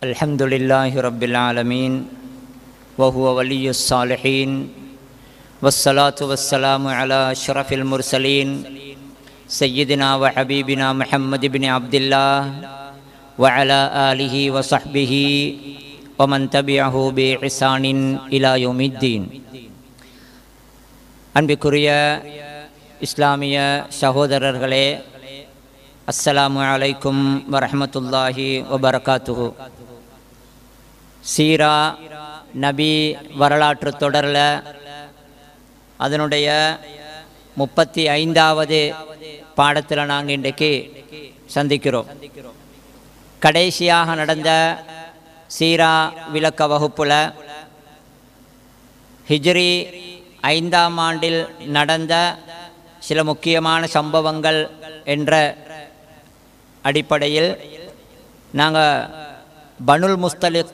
الحمد لله رب العالمين وهو ولي الصالحين والصلاة والسلام على أشرف المرسلين سيدنا وحبيبنا محمد بن عبد الله وعلى آله وصحبه ومن تبعه بإحسان إلى يوم الدين. அன்பிற்குரிய இஸ்லாமிய சகோதரர்களே, அஸ்ஸலாமு அலைக்கும் வரஹ்மத்துல்லாஹி வபரகாத்துஹு. சீரா நபி வரலாற்று தொடரில் அதனுடைய 35வது பாடத்தில் நாங்கள் இன்றைக்கு சந்திக்கிறோம். கடைசியாக நடந்த சீரா விளக்க வகுப்பில் ஹிஜ்ரி 5ஆம் ஆண்டில் நடந்த சில முக்கியமான சம்பவங்கள் என்ற அடிப்படையில் நாங்கள் பனுல் முஸ்தலிக்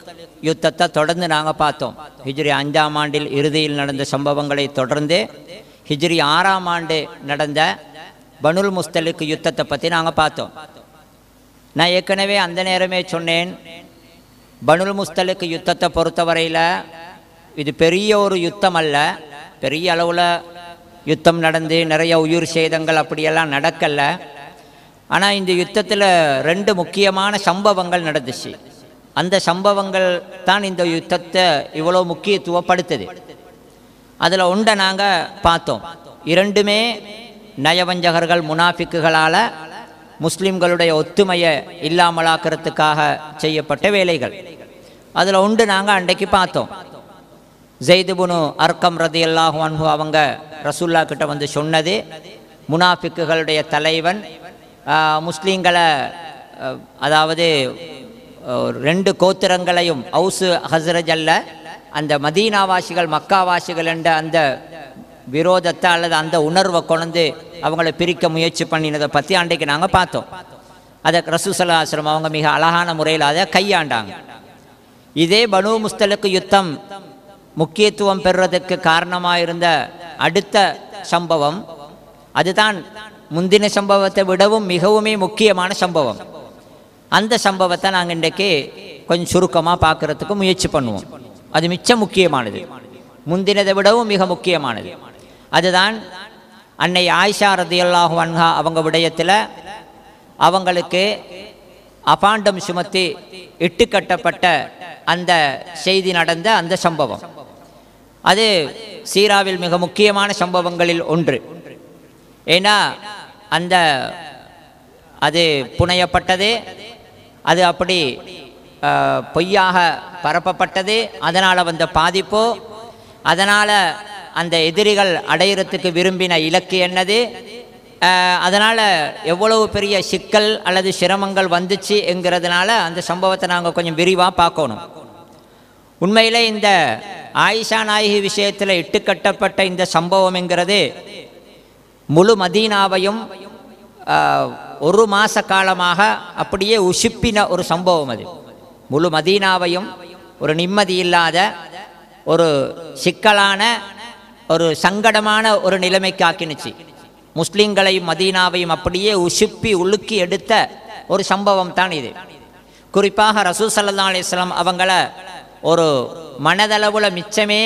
யுத்தத்தை தொடர்ந்து நாங்கள் பார்த்தோம். ஹிஜ்ரி 5ஆம் ஆண்டில் இறுதியில் நடந்த சம்பவங்களை தொடர்ந்து ஹிஜ்ரி 6ஆம் ஆண்டு நடந்த பனுல் முஸ்தலிக் யுத்தத்தை பற்றி நாங்கள் பார்த்தோம். நான் ஏற்கனவே அந்த நேரமே சொன்னேன், பனுல் முஸ்தலிக் யுத்தத்தை பொறுத்தவரையில் இது பெரிய ஒரு யுத்தம் அல்ல. பெரிய அளவில் யுத்தம் நடந்து நிறைய உயிர் சேதங்கள் அப்படியெல்லாம் நடக்கலை. ஆனால் இந்த யுத்தத்தில் 2 முக்கியமான சம்பவங்கள் நடந்துச்சு. அந்த சம்பவங்கள் தான் இந்த யுத்தத்தை இவ்வளோ முக்கியத்துவப்படுத்துது. அதில் ஒன்றை நாங்கள் பார்த்தோம். 2மே நயவஞ்சகர்கள் முனாஃபிக்குகளால் முஸ்லீம்களுடைய ஒத்துமையை இல்லாமலாக்கிறதுக்காக செய்யப்பட்ட வேலைகள். அதில் ஒன்று நாங்கள் அன்றைக்கு பார்த்தோம். ஸைத் இப்னு அர்கம் ரலியல்லாஹு அன்ஹு அவங்க ரசூல்லா கிட்ட வந்து சொன்னது, முனாஃபிக்குகளுடைய தலைவன் முஸ்லீம்களை, அதாவது 2 கோத்திரங்களையும் அவுசு ஹஸ்ரஜ் அல்ல, அந்த மதீனாவாசிகள் மக்காவாசிகள் என்ற அந்த விரோதத்தை அல்லது அந்த உணர்வை கொண்டு அவங்கள பிரிக்க முயற்சி பண்ணினதை பற்றி அன்றைக்கு நாங்கள் பார்த்தோம். அதை ரசூல் ஸல்லல்லாஹு அலைஹி வஸல்லம் அவங்க மிக அழகான முறையில் அதை கையாண்டாங்க. இதே பனு முஸ்தலிக் யுத்தம் முக்கியத்துவம் பெறுறதுக்கு காரணமாக இருந்த அடுத்த சம்பவம், அதுதான் முந்தின சம்பவத்தை விடவும் மிகவுமே முக்கியமான சம்பவம். அந்த சம்பவத்தை நாங்கள் இன்றைக்கு கொஞ்சம் சுருக்கமாக பார்க்குறதுக்கு முயற்சி பண்ணுவோம். அது மிச்சம் முக்கியமானது, முந்தினதை விடவும் மிக முக்கியமானது. அதுதான் அன்னை ஆயிஷா ரலியல்லாஹு அன்ஹா அவங்க விடயத்தில் அவங்களுக்கு அபாண்டம் சுமத்தி இட்டுக்கட்டப்பட்ட அந்த செய்தி நடந்த அந்த சம்பவம். அது சீராவில் மிக முக்கியமான சம்பவங்களில் ஒன்று. ஏன்னா அது புனையப்பட்டது, அது அப்படி பொய்யாக பரப்பப்பட்டது. அதனால் வந்த பாதிப்போ, அதனால் அந்த எதிரிகள் அடையிறதுக்கு விரும்பின இலக்கு என்னது, அதனால் எவ்வளவு பெரிய சிக்கல் அல்லது சிரமங்கள் வந்துச்சு என்கிறதுனால அந்த சம்பவத்தை நாங்கள் கொஞ்சம் விரிவாக பார்க்கணும். உண்மையிலே இந்த ஆயிஷா நாயகி விஷயத்தில் இட்டுக்கட்டப்பட்ட இந்த சம்பவம் என்கிறது முழு மதீனாவையும் 1 மாத காலமாக அப்படியே உசுப்பின ஒரு சம்பவம். அது முழு மதீனாவையும் ஒரு நிம்மதி இல்லாத, ஒரு சிக்கலான, ஒரு சங்கடமான ஒரு நிலைமைக்கு ஆக்கினுச்சு. முஸ்லீம்களையும் மதீனாவையும் அப்படியே உசுப்பி உலுக்கி எடுத்த ஒரு சம்பவம் தான் இது. குறிப்பாக ரசூல் ஸல்லல்லாஹு அலைஹி வஸல்லம் அவங்கள ஒரு மனதளவுல மிச்சமே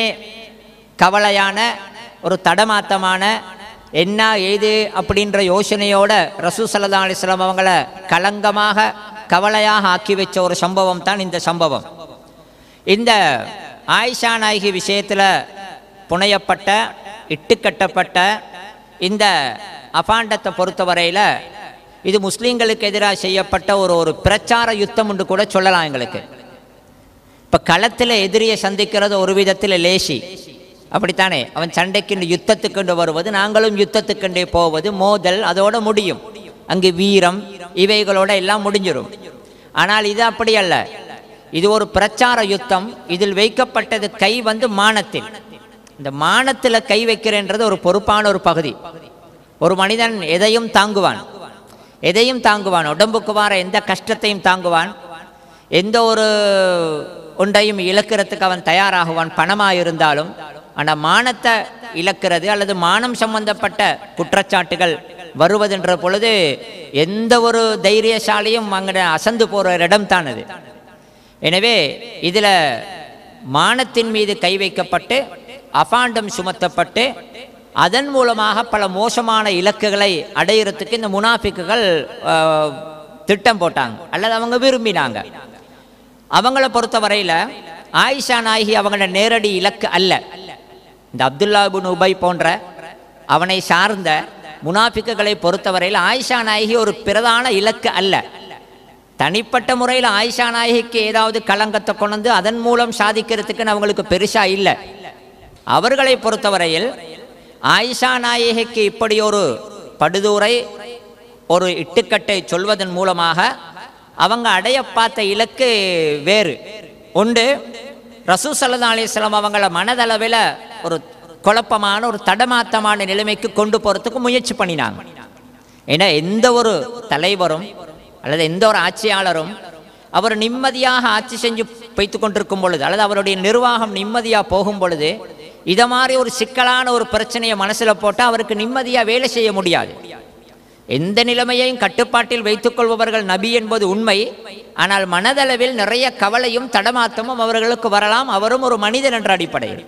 கவலையான, ஒரு தடமாத்தமான, என்ன ஏது அப்படின்ற யோசனையோட ரசூல் ஸல்லல்லாஹு அலைஹி வஸல்லம் அவங்கள கலங்கமாக கவலையாக ஆக்கி வச்ச ஒரு சம்பவம் தான் இந்த சம்பவம். இந்த ஆயிஷா நாயகி விஷயத்தில் புனையப்பட்ட இட்டுக்கட்டப்பட்ட இந்த அபாண்டத்தை பொறுத்தவரையில் இது முஸ்லீம்களுக்கு எதிராக செய்யப்பட்ட ஒரு பிரச்சார யுத்தம் என்று கூட சொல்லலாம். எங்களுக்கு இப்போ களத்தில் எதிரியை சந்திக்கிறது ஒரு விதத்தில் லேசி, அப்படித்தானே? அவன் சண்டைக்கு யுத்தத்துக்கென்று வருவது, நாங்களும் யுத்தத்துக்கெண்டே போவது, மோதல் அதோட முடியும். அங்கு வீரம் இவைகளோட எல்லாம் முடிஞ்சிடும். ஆனால் இது அப்படி அல்ல. இது ஒரு பிரச்சார யுத்தம். இதில் வைக்கப்பட்டது கை வந்து மானத்தில். இந்த மானத்தில் கை வைக்கிறன்றது ஒரு பொறுப்பான ஒரு பகுதி. ஒரு மனிதன் எதையும் தாங்குவான், உடம்புக்கு வர எந்த கஷ்டத்தையும் தாங்குவான், எந்த ஒரு ஒன்றையும் இழக்கிறதுக்கு அவன் தயாராகுவான், பணமாக இருந்தாலும். ஆனால் மானத்தை இழக்கிறது அல்லது மானம் சம்பந்தப்பட்ட குற்றச்சாட்டுகள் வருவதென்ற பொழுது எந்த ஒரு தைரியசாலியும் அங்கே அசந்து போகிற இடம் தான் அது. எனவே இதில் மானத்தின் மீது கை வைக்கப்பட்டு அபாண்டம் சுமத்தப்பட்டு அதன் மூலமாக பல மோசமான இலக்குகளை அடையிறதுக்கு இந்த முனாஃபிக்குகள் திட்டம் போட்டாங்க அல்லது அவங்க விரும்பினாங்க. அவங்கள பொறுத்தவரையில் ஆயிஷா நாயகி அவங்களோட நேரடி இலக்கு அல்ல. இந்த அப்துல்லா இப்னு உபை போன்ற அவனை சார்ந்த முனாஃபிக்குகளை பொறுத்தவரையில் ஆயிஷா நாயகி ஒரு பிரதான இலக்கு அல்ல. தனிப்பட்ட முறையில் ஆயிஷா நாயகிக்கு ஏதாவது களங்கத்தை கொண்டு அதன் மூலம் சாதிக்கிறதுக்குன்னு அவங்களுக்கு பெருசா இல்லை. அவர்களை பொறுத்தவரையில் ஆயிஷா நாயகிக்கு இப்படி ஒரு படுதூரை ஒரு இட்டுக்கட்டை சொல்வதன் மூலமாக அவங்க அடைய பார்த்த இலக்கு வேறு ஒன்று. ரசூல் ஸல்லல்லாஹு அலைஹி வஸல்லம் அவங்கள மனதளவில் ஒரு குழப்பமான ஒரு தடமாத்தமான நிலைமைக்கு கொண்டு போகிறதுக்கு முயற்சி பண்ணினாங்க. ஏன்னா எந்த ஒரு தலைவரும் அல்லது எந்த ஒரு ஆட்சியாளரும் அவர் நிம்மதியாக ஆட்சி செஞ்சு வைத்து கொண்டிருக்கும் பொழுது அல்லது அவருடைய நிர்வாகம் நிம்மதியாக போகும் பொழுது இதை மாதிரி ஒரு சிக்கலான ஒரு பிரச்சனையை மனசில் போட்டால் அவருக்கு நிம்மதியாக வேலை செய்ய முடியாது. எந்த நிலைமையையும் கட்டுப்பாட்டில் வைத்துக் கொள்பவர்கள் நபி என்பது உண்மை. ஆனால் மனதளவில் நிறைய கவலையும் தடமாத்தமும் அவர்களுக்கு வரலாம். அவரும் ஒரு மனிதன் என்ற அடிப்படையில்.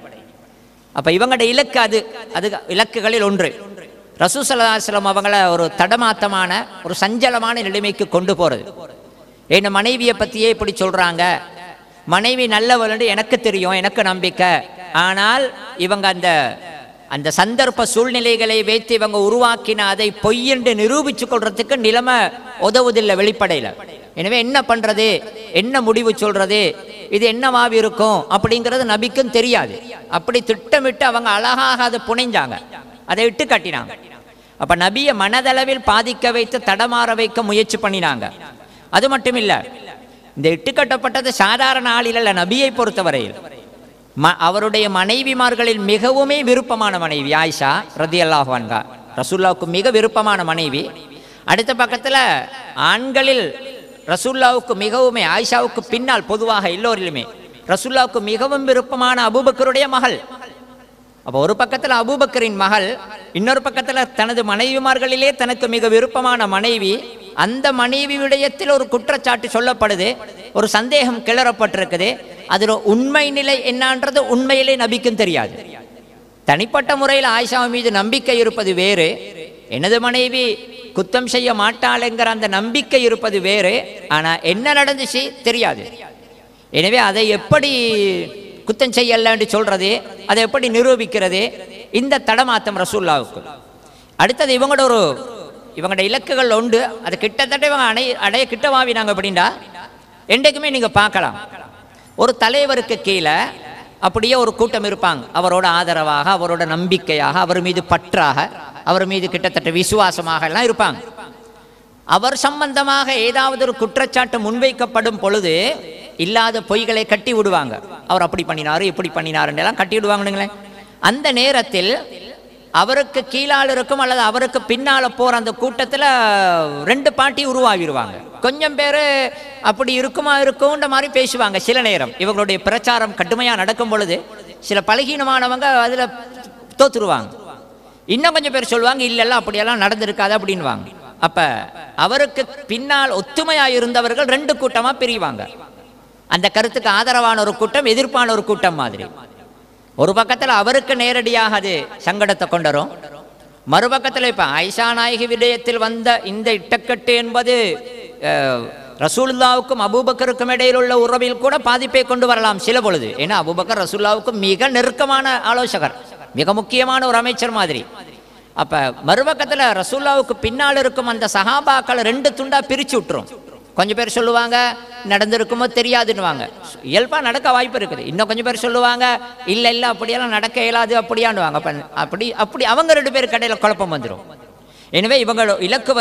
அப்போ இவங்களோட இலக்கு அது இலக்குகளில் ஒன்று. ரசூல் ஸல்லல்லாஹு அலைஹி வஸல்லம் அவங்கள ஒரு தடமாத்தமான ஒரு சஞ்சலமான நிலைமைக்கு கொண்டு போகிறது. என் மனைவியை பற்றியே இப்படி சொல்கிறாங்க, மனைவி நல்லவள் என்று எனக்கு தெரியும், எனக்கு நம்பிக்கை. ஆனால் இவங்க அந்த சந்தர்ப்ப சூழ்நிலைகளை வைத்து இவங்க உருவாக்கின அதை பொய் என்று நிரூபித்து கொள்றதுக்கு நிலைமை உதவுதில்லை வெளிப்படையில். எனவே என்ன பண்ணுறது, என்ன முடிவு சொல்கிறது, இது என்னவாக இருக்கும் அப்படிங்கிறது நபிக்கும் தெரியாது. அப்படி திட்டமிட்டு அவங்க அழகாக அதை புனைஞ்சாங்க, அதை இட்டு கட்டினாங்க. அப்போ நபியை மனதளவில் பாதிக்க வைத்து தடமாற வைக்க முயற்சி பண்ணினாங்க. அது மட்டும் இல்லை, இந்த இட்டுக்கட்டப்பட்டது சாதாரண ஆளில் அல்ல. நபியை பொறுத்தவரையில் அவருடைய மனைவிமார்களில் மிகவுமே விருப்பமான மனைவி ஆயிஷா ரதியல்லாஹு அன்ஹா, ரசூலுல்லாவுக்கு மிக விருப்பமான மனைவி. அடுத்த பக்கத்தில் ஆண்களில் ரசூலுல்லாவுக்கு மிகவுமே ஆயிஷாவுக்கு பின்னால் பொதுவாக எல்லோரிலுமே ரசூலுல்லாவுக்கு மிகவும் விருப்பமான அபூபக்கருடைய மகள். அப்போ ஒரு பக்கத்தில் அபூபக்கரின் மகள், இன்னொரு பக்கத்தில் தனது மனைவிமார்களிலே தனக்கு மிக விருப்பமான மனைவி. அந்த மனைவி விடயத்தில் ஒரு குற்றச்சாட்டு சொல்லப்படுது, ஒரு சந்தேகம் கிளறப்பட்டிருக்குது. அதில் உண்மை நிலை என்னன்றது உண்மையிலே நபிக்கும் தெரியாது. தனிப்பட்ட முறையில் ஆயிஷா மீது நம்பிக்கை இருப்பது வேறு, எனது மனைவி குத்தம் செய்ய மாட்டாளுங்கிற அந்த நம்பிக்கை இருப்பது வேறு. ஆனால் என்ன நடந்துச்சு தெரியாது. எனவே அதை எப்படி குத்தம் செய்யலன்னு சொல்றது, அதை எப்படி நிரூபிக்கிறது, இந்த தடமாத்தம் ரசூலுல்லாவுக்கு. அடுத்தது இவங்களோட இலக்குகள் உண்டு. அது கிட்டத்தட்ட இவங்க அடைய கிட்டவாவினாங்க. அப்படின்னா என்றைக்குமே நீங்கள் பார்க்கலாம், ஒரு தலைவருக்கு கீழே அப்படியே ஒரு கூட்டம் இருப்பாங்க. அவரோட ஆதரவாக, அவரோட நம்பிக்கையாக, அவர் மீது பற்றாக, அவர் மீது கிட்டத்தட்ட விசுவாசமாக எல்லாம் இருப்பாங்க. அவர் சம்பந்தமாக ஏதாவது ஒரு குற்றச்சாட்டு முன்வைக்கப்படும் பொழுது இல்லாத பொய்களை கட்டி விடுவாங்க. அவர் அப்படி பண்ணினாரு, இப்படி பண்ணினாருன்னு எல்லாம் கட்டி விடுவாங்கன்னு. அந்த நேரத்தில் அவருக்கு கீழால் இருக்கும் அல்லது அவருக்கு பின்னால் போகிற அந்த கூட்டத்தில் ரெண்டு பார்ட்டி உருவாகிடுவாங்க. கொஞ்சம் பேர் அப்படி இருக்குன்ற மாதிரி பேசுவாங்க. சில நேரம் இவங்களுடைய பிரச்சாரம் கடுமையாக நடக்கும் பொழுது சில பலகீனமானவங்க அதில் தோத்துருவாங்க. இன்னும் கொஞ்சம் பேர் சொல்லுவாங்க, இல்லைல்ல அப்படியெல்லாம் நடந்திருக்காது அப்படின்வாங்க. அப்போ அவருக்கு பின்னால் ஒத்துமையாக இருந்தவர்கள் ரெண்டு கூட்டமாக பிரிவாங்க. அந்த கருத்துக்கு ஆதரவான ஒரு கூட்டம், எதிர்ப்பான ஒரு கூட்டம் மாதிரி. ஒரு பக்கத்தில் அவருக்கு நேரடியாக அது சங்கடத்தை கொண்டரும், மறுபக்கத்தில் இப்போ ஆயிஷா நாயகி விடயத்தில் வந்த இந்த இட்டக்கட்டு என்பது ரசூலுல்லாவுக்கும் அபூபக்கருக்கும் இடையில் உள்ள உறவில் கூட பாதிப்பை கொண்டு வரலாம் சில பொழுது. ஏன்னா அபூபக்கர் ரசூலுல்லாவுக்கு மிக நெருக்கமான ஆலோசகர், மிக முக்கியமான ஒரு அமைச்சர் மாதிரி. அப்போ மறுபக்கத்தில் ரசூலுல்லாவுக்கு பின்னால் இருக்கும் அந்த சஹாபாக்களை ரெண்டு துண்டாக பிரித்து விட்டுரும். கொஞ்சம் பேர் சொல்லுவாங்க நடந்திருக்குமோ தெரியாதுன்னுவாங்க, இயல்பாக நடக்க வாய்ப்பு இருக்குது. இன்னும் கொஞ்சம் பேர் சொல்லுவாங்க இல்லை அப்படியெல்லாம் நடக்க இயலாது அப்படியாண்டுவாங்க. அப்படி அவங்க ரெண்டு பேருக்கு இடையில குழப்பம் வந்துடும். எனவே இவங்க இலக்கு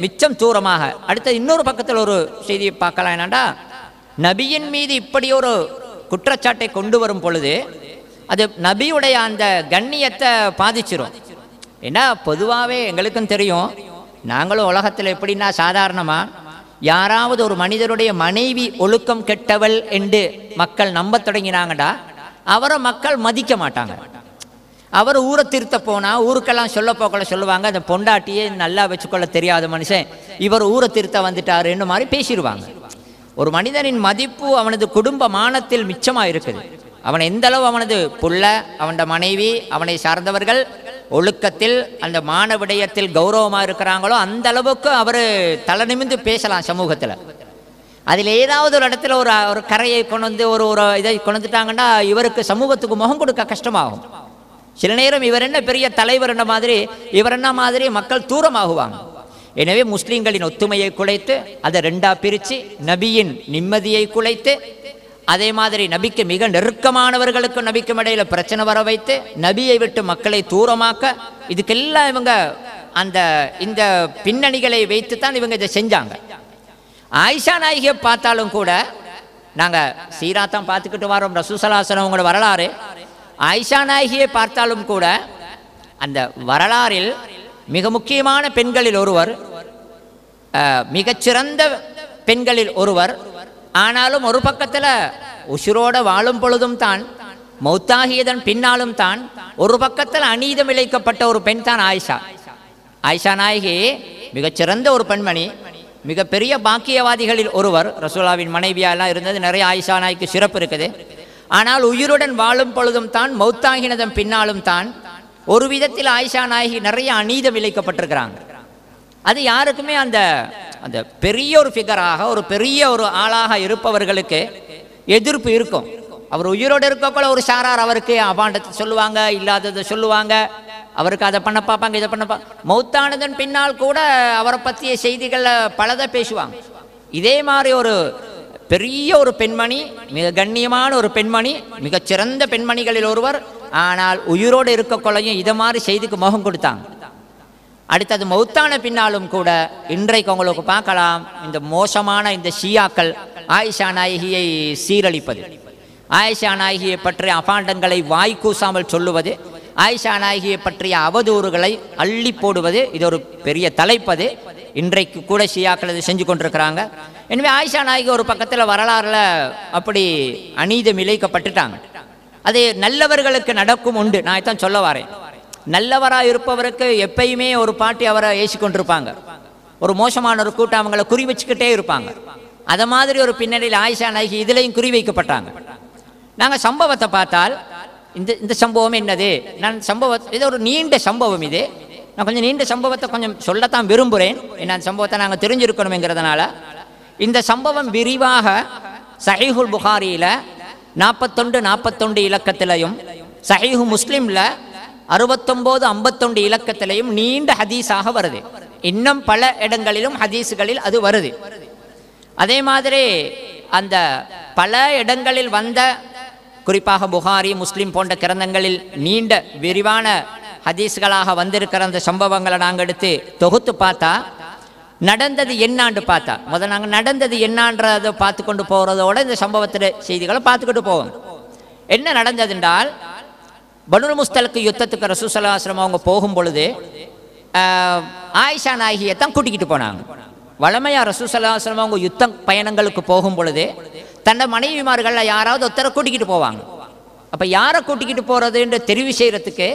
மிச்சம் தூரமாக. அடுத்த இன்னொரு பக்கத்தில் ஒரு செய்தியை பார்க்கலாம். என்னண்டா, நபியின் மீது இப்படி ஒரு குற்றச்சாட்டை கொண்டு வரும் பொழுது அது நபியுடைய அந்த கண்ணியத்தை பாதிச்சிரும். ஏன்னா பொதுவாகவே எங்களுக்கும் தெரியும், நாங்களும் உலகத்தில் எப்படின்னா சாதாரணமாக யாராவது ஒரு மனிதருடைய மனைவி ஒழுக்கம் கெட்டவள் என்று மக்கள் நம்ப தொடங்கினாங்கடா அவரை மக்கள் மதிக்க மாட்டாங்க. அவர் ஊரை திருத்த போனால் ஊருக்கெல்லாம் சொல்ல போக்கல சொல்லுவாங்க, அந்த பொண்டாட்டியே நல்லா வச்சுக்கொள்ள தெரியாத மனுஷன், இவர் ஊரை திருத்த வந்துட்டாருன்னு மாதிரி பேசிடுவாங்க. ஒரு மனிதனின் மதிப்பு அவனது குடும்ப மானத்தில் மிச்சமாக இருக்குது. அவன் எந்த அளவு அவனது புள்ள, அவனோட மனைவி, அவனை சார்ந்தவர்கள் ஒழுக்கத்தில் அந்த மான விடயத்தில் கௌரவமாக இருக்கிறாங்களோ அந்த அளவுக்கு அவர் தலை நிமிந்து பேசலாம் சமூகத்தில். அதில் ஏதாவது ஒரு இடத்துல ஒரு கரையை கொண்டு வந்து ஒரு இதை கொண்டு வந்துட்டாங்கன்னா இவருக்கு சமூகத்துக்கு முகம் கொடுக்க கஷ்டமாகும். சில நேரம் இவர் என்ன பெரிய தலைவர் என்ன மாதிரி, இவர் என்ன மாதிரி மக்கள் தூரமாகுவாங்க. எனவே முஸ்லீம்களின் ஒத்துமையை குலைத்து அதை ரெண்டாக பிரித்து நபியின் நிம்மதியை குலைத்து, அதே மாதிரி நபிக்கு மிக நெருக்கமானவர்களுக்கு நபிக்கும் இடையில பிரச்சனை வர வைத்து நபியை விட்டு மக்களை தூரமாக்க, இதுக்கெல்லாம் இவங்க இந்த பின்னணிகளை வைத்து தான் இவங்க இதை செஞ்சாங்க. ஆயிஷா நாயகியை பார்த்தாலும் கூட நாங்கள் சீராத்தான் பார்த்துக்கிட்டு வரோம், ரசூல் ஸல்லல்லாஹு அலைஹி வஸல்லம் அவங்களோட வரலாறு. ஆயிஷா நாயகியை பார்த்தாலும் கூட அந்த வரலாறில் மிக முக்கியமான பெண்களில் ஒருவர், மிகச்சிறந்த பெண்களில் ஒருவர். ஆனாலும் ஒரு பக்கத்தில் உசுரோட வாழும் பொழுதும் தான், மௌத்தாகியதன் பின்னாலும் தான், ஒரு பக்கத்தில் அநீதம் இழைக்கப்பட்ட ஒரு பெண் தான் ஆயிஷா. ஆயிஷா நாயகி மிகச்சிறந்த ஒரு பெண்மணி, மிகப்பெரிய பாக்கியவாதிகளில் ஒருவர். ரசூலாவின் மனைவியெல்லாம் இருந்தது, நிறைய ஆயிஷா நாய்க்கு சிறப்பு இருக்குது. ஆனால் உயிருடன் வாழும் பொழுதும் தான், மௌத்தாகினதன் பின்னாலும் தான் ஒரு விதத்தில் ஆயிஷா நாயகி நிறைய அநீதம் இழைக்கப்பட்டிருக்கிறாங்க. அது யாருக்குமே அந்த அந்த பெரிய ஒரு ஃபிகராக, ஒரு பெரிய ஒரு ஆளாக இருப்பவர்களுக்கு எதிர்ப்பு இருக்கும். அவர் உயிரோடு இருக்கக்குள்ள ஒரு சாரார் அவருக்கு அபாண்டத்தை சொல்லுவாங்க, இல்லாததை சொல்லுவாங்க, அவருக்கு அதை பண்ண பார்ப்பாங்க, இதை பண்ண மௌத்தானதன் பின்னால் கூட அவரை பற்றிய செய்திகளை பலதை பேசுவாங்க. இதே மாதிரி ஒரு பெரிய ஒரு பெண்மணி, மிக கண்ணியமான ஒரு பெண்மணி, மிகச்சிறந்த பெண்மணிகளில் ஒருவர். ஆனால் உயிரோடு இருக்கக்குள்ளையும் இதை மாதிரி செய்திக்கு முகம் கொடுத்தாங்க. அடுத்தது மௌத்தான பின்னாலும் கூட இன்றைக்கு உங்களுக்கு பார்க்கலாம், இந்த மோசமான இந்த ஷியாக்கள் ஆயிஷா நாயகியை சீரழிப்பது, ஆயிஷா நாயகியை பற்றிய அபாண்டங்களை வாய்க்கூசாமல் சொல்லுவது, ஆயிஷா நாயகியை பற்றிய அவதூறுகளை அள்ளி போடுவது, இது ஒரு பெரிய தலைப்பது. இன்றைக்கு கூட ஷியாக்கள் இது செஞ்சு கொண்டிருக்கிறாங்க. எனவே ஆயிஷா நாயகி ஒரு பக்கத்தில் வரலாறுல அப்படி அநீதம் இழைக்கப்பட்டுட்டாங்க. அது நல்லவர்களுக்கு நடக்கும் உண்டு. நான் இதான் சொல்ல வரேன், நல்லவராக இருப்பவருக்கு எப்பயுமே ஒரு பாட்டி அவரை ஏசி கொண்டிருப்பாங்க, ஒரு மோசமான ஒரு கூட்டம் அவங்களை குறி வச்சுக்கிட்டே இருப்பாங்க. அதை மாதிரி ஒரு பின்னணியில் ஆயிஷா நாயகி இதுலையும் குறி வைக்கப்பட்டாங்க. நாங்கள் சம்பவத்தை பார்த்தால் இந்த சம்பவம் என்னது, நான் இது ஒரு நீண்ட சம்பவம். இது நான் கொஞ்சம் நீண்ட சம்பவத்தை கொஞ்சம் சொல்லத்தான் விரும்புகிறேன். என்ன அந்த சம்பவத்தை நாங்கள் தெரிஞ்சிருக்கணுங்கிறதுனால இந்த சம்பவம் விரிவாக சஹீஹுல் புகாரியில் 41 இலக்கத்திலையும், சஹீஹு முஸ்லிமில் 69-51 இலக்கத்திலையும் நீண்ட ஹதீஸாக வருது. இன்னும் பல இடங்களிலும் ஹதீஸுகளில் அது வருது. அதே மாதிரி அந்த பல இடங்களில் வந்த, குறிப்பாக புகாரி முஸ்லிம் போன்ற கிரந்தங்களில் நீண்ட விரிவான ஹதீஸ்களாக வந்திருக்கிற அந்த சம்பவங்களை நாங்கள் எடுத்து தொகுத்து பார்த்தா, நடந்தது என்னான்னு பார்த்தா, முதல்ல நாங்கள் நடந்தது என்னான்றதை பார்த்து கொண்டு போகிறதோட இந்த சம்பவத்தில் செய்திகளை பார்த்துக்கிட்டு போவோம். என்ன நடந்தது என்றால், பனுல் முஸ்தலுக்கு யுத்தத்துக்கு ரசூல் ஸல்லல்லாஹு அலைஹி வஸல்லம் அவங்க போகும் பொழுது ஆயிஷா நாயகியை தான் கூட்டிக்கிட்டு போனாங்க. வளமையாக ரசூல் ஸல்லல்லாஹு அலைஹி வஸல்லம் அவங்க யுத்த பயணங்களுக்கு போகும் பொழுது தன்னை மனைவிமார்களில் யாராவது ஒருத்தரை கூட்டிக்கிட்டு போவாங்க. அப்போ யாரை கூட்டிக்கிட்டு போகிறதுன்ற தெரிவு செய்கிறதுக்கு